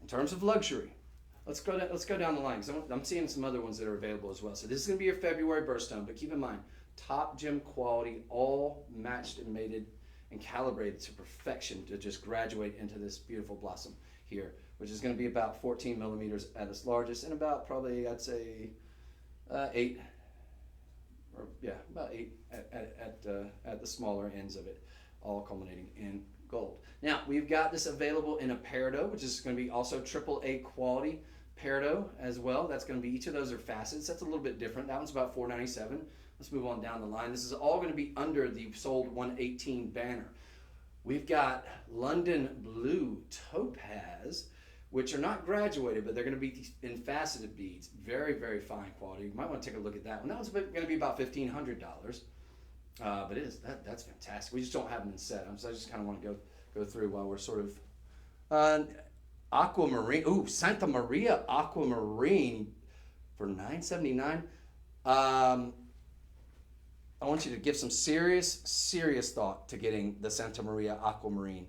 in terms of luxury, let's go down the line, because I'm seeing some other ones that are available as well. So this is going to be your February birthstone, but keep in mind, top gem quality, all matched and mated and calibrated to perfection to just graduate into this beautiful blossom here, which is going to be about 14 millimeters at its largest, and about probably, I'd say, 8, or yeah, about 8 at the smaller ends of it, all culminating in gold. Now, we've got this available in a peridot, which is going to be also AAA quality peridot as well. That's going to be, each of those are facets. That's a little bit different. That one's about $497. Let's move on down the line. This is all going to be under the sold 118 banner. We've got London Blue Topaz, which are not graduated, but they're going to be in faceted beads. Very, very fine quality. You might want to take a look at that one. That one's going to be about $1,500. But it is that's fantastic. We just don't have them in set. So I just kind of want to go through while we're sort of aquamarine. Ooh, Santa Maria aquamarine for $979. I want you to give some serious thought to getting the Santa Maria aquamarine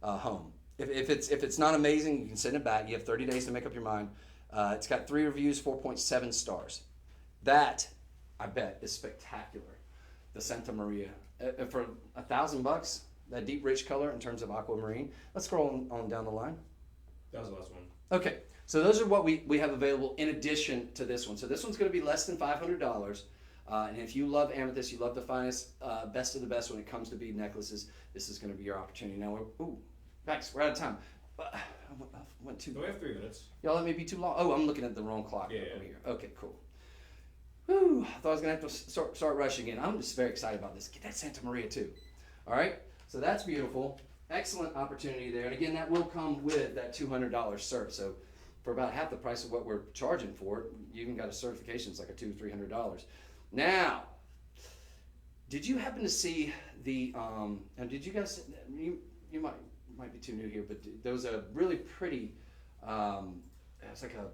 home. If it's not amazing, you can send it back. You have 30 days to make up your mind. It's got 3 reviews, 4.7 stars. That, I bet, is spectacular. The Santa Maria. For $1,000, that deep, rich color in terms of aquamarine. Let's scroll on down the line. That was the last one. Okay, so those are what we have available in addition to this one. So this one's going to be less than $500. And if you love amethyst, you love the finest, best of the best when it comes to bead necklaces, this is going to be your opportunity. Now, Max, we're out of time. I went too. We have 3 minutes. Y'all let me be too long. Oh, I'm looking at the wrong clock Yeah. over here. Okay, cool. Whew, I thought I was going to have to start rushing in. I'm just very excited about this. Get that Santa Maria too. All right, so that's beautiful. Excellent opportunity there. And again, that will come with that $200 cert. So for about half the price of what we're charging for it, you even got a certification. It's like a $200-300. Now, did you happen to see the, and did you guys, you might be too new here, but there was a really pretty, it's like a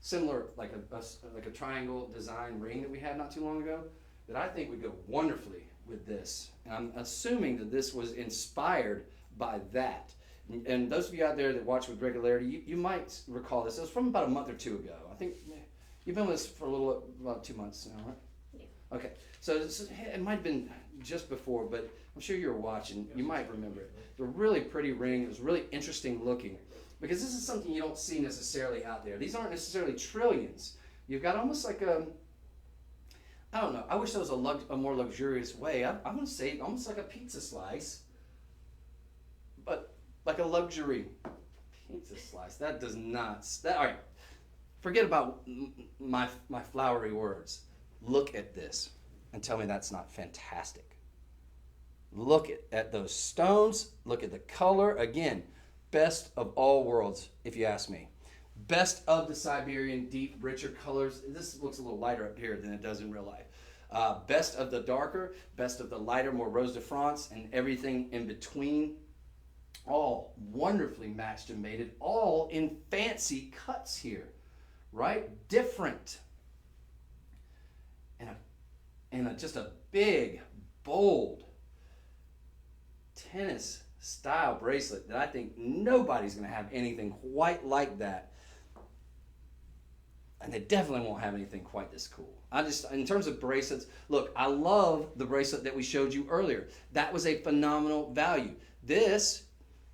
similar, like a triangle design ring that we had not too long ago that I think would go wonderfully with this. And I'm assuming that this was inspired by that. And those of you out there that watch with regularity, you might recall this. It was from about a month or 2 ago. I think you've been with us for about 2 months now, right? Yeah. Okay. So it might have been just before, but I'm sure you were watching. You might remember it. It's a really pretty ring. It was really interesting looking because this is something you don't see necessarily out there. These aren't necessarily trillions. You've got almost like a, I don't know. I wish there was a more luxurious way. I'm going to say almost like a pizza slice, but like a luxury pizza slice. That does not. All right. Forget about my flowery words. Look at this and tell me that's not fantastic. Look at those stones. Look at the color. Again, best of all worlds, if you ask me. Best of the Siberian deep, richer colors. This looks a little lighter up here than it does in real life. Best of the darker, best of the lighter, more Rose de France, and everything in between. All wonderfully matched and mated, all in fancy cuts here, right? Different. And just a big, bold tennis style bracelet that I think nobody's going to have anything quite like that. And they definitely won't have anything quite this cool. In terms of bracelets, look, I love the bracelet that we showed you earlier. That was a phenomenal value. This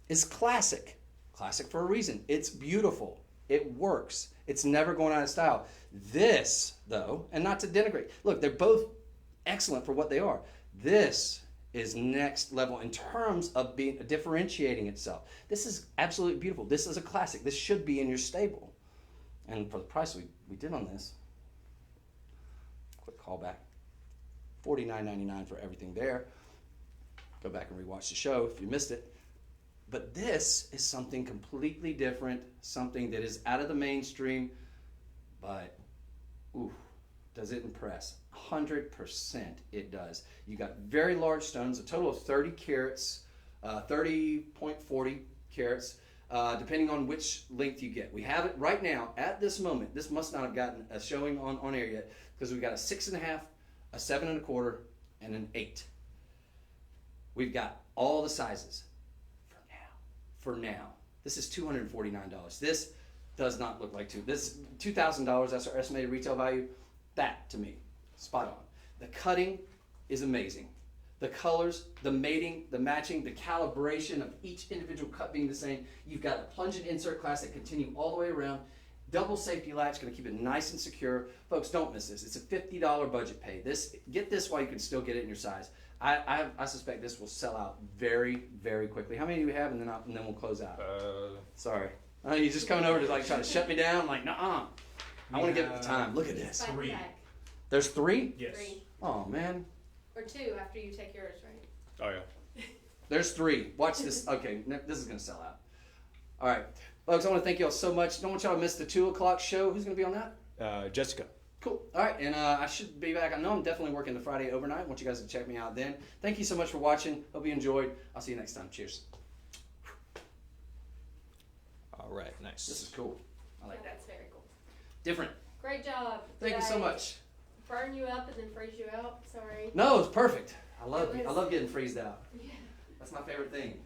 is classic. Classic for a reason. It's beautiful. It works. It's never going out of style. This, though, and not to denigrate, look, they're both excellent for what they are. This is next level in terms of differentiating itself. This is absolutely beautiful. This is a classic. This should be in your stable. And for the price we did on this, quick callback, $49.99 for everything there. Go back and rewatch the show if you missed it. But this is something completely different, something that is out of the mainstream, but ooh, does it impress? 100% it does. You got very large stones, a total of 30 carats, 30.40 carats, depending on which length you get. We have it right now at this moment. This must not have gotten a showing on air yet because we've got a 6.5, a 7 1/4, and an 8. We've got all the sizes for now. This is $249. This does not look like this $2,000. That's our estimated retail value. That to me, spot on. The cutting is amazing. The colors, the mating, the matching, the calibration of each individual cut being the same. You've got a plunge and insert class that continue all the way around. Double safety latch, going to keep it nice and secure. Folks, don't miss this. It's a $50 budget pay. Get this while you can still get it in your size. I suspect this will sell out very, very quickly. How many do we have? And then we'll close out. Sorry. You're just coming over to try to shut me down? Like, nuh-uh. I want to give it the time. Look at this. 3. There's 3? Yes. 3. Oh, man. Or 2 after you take yours, right? Oh, yeah. There's 3. Watch this. Okay, this is going to sell out. All right. Folks, I want to thank you all so much. Don't want y'all to miss the 2 o'clock show. Who's going to be on that? Jessica. Cool. All right, and I should be back. I know I'm definitely working the Friday overnight. I want you guys to check me out then. Thank you so much for watching. Hope you enjoyed. I'll see you next time. Cheers. All right, nice. This is cool. I like that. That's very cool. Different. Great job. Thank you so much. Burn you up and then freeze you out. Sorry. No, it's perfect. I love It was- I love getting freezed out. Yeah. That's my favorite thing.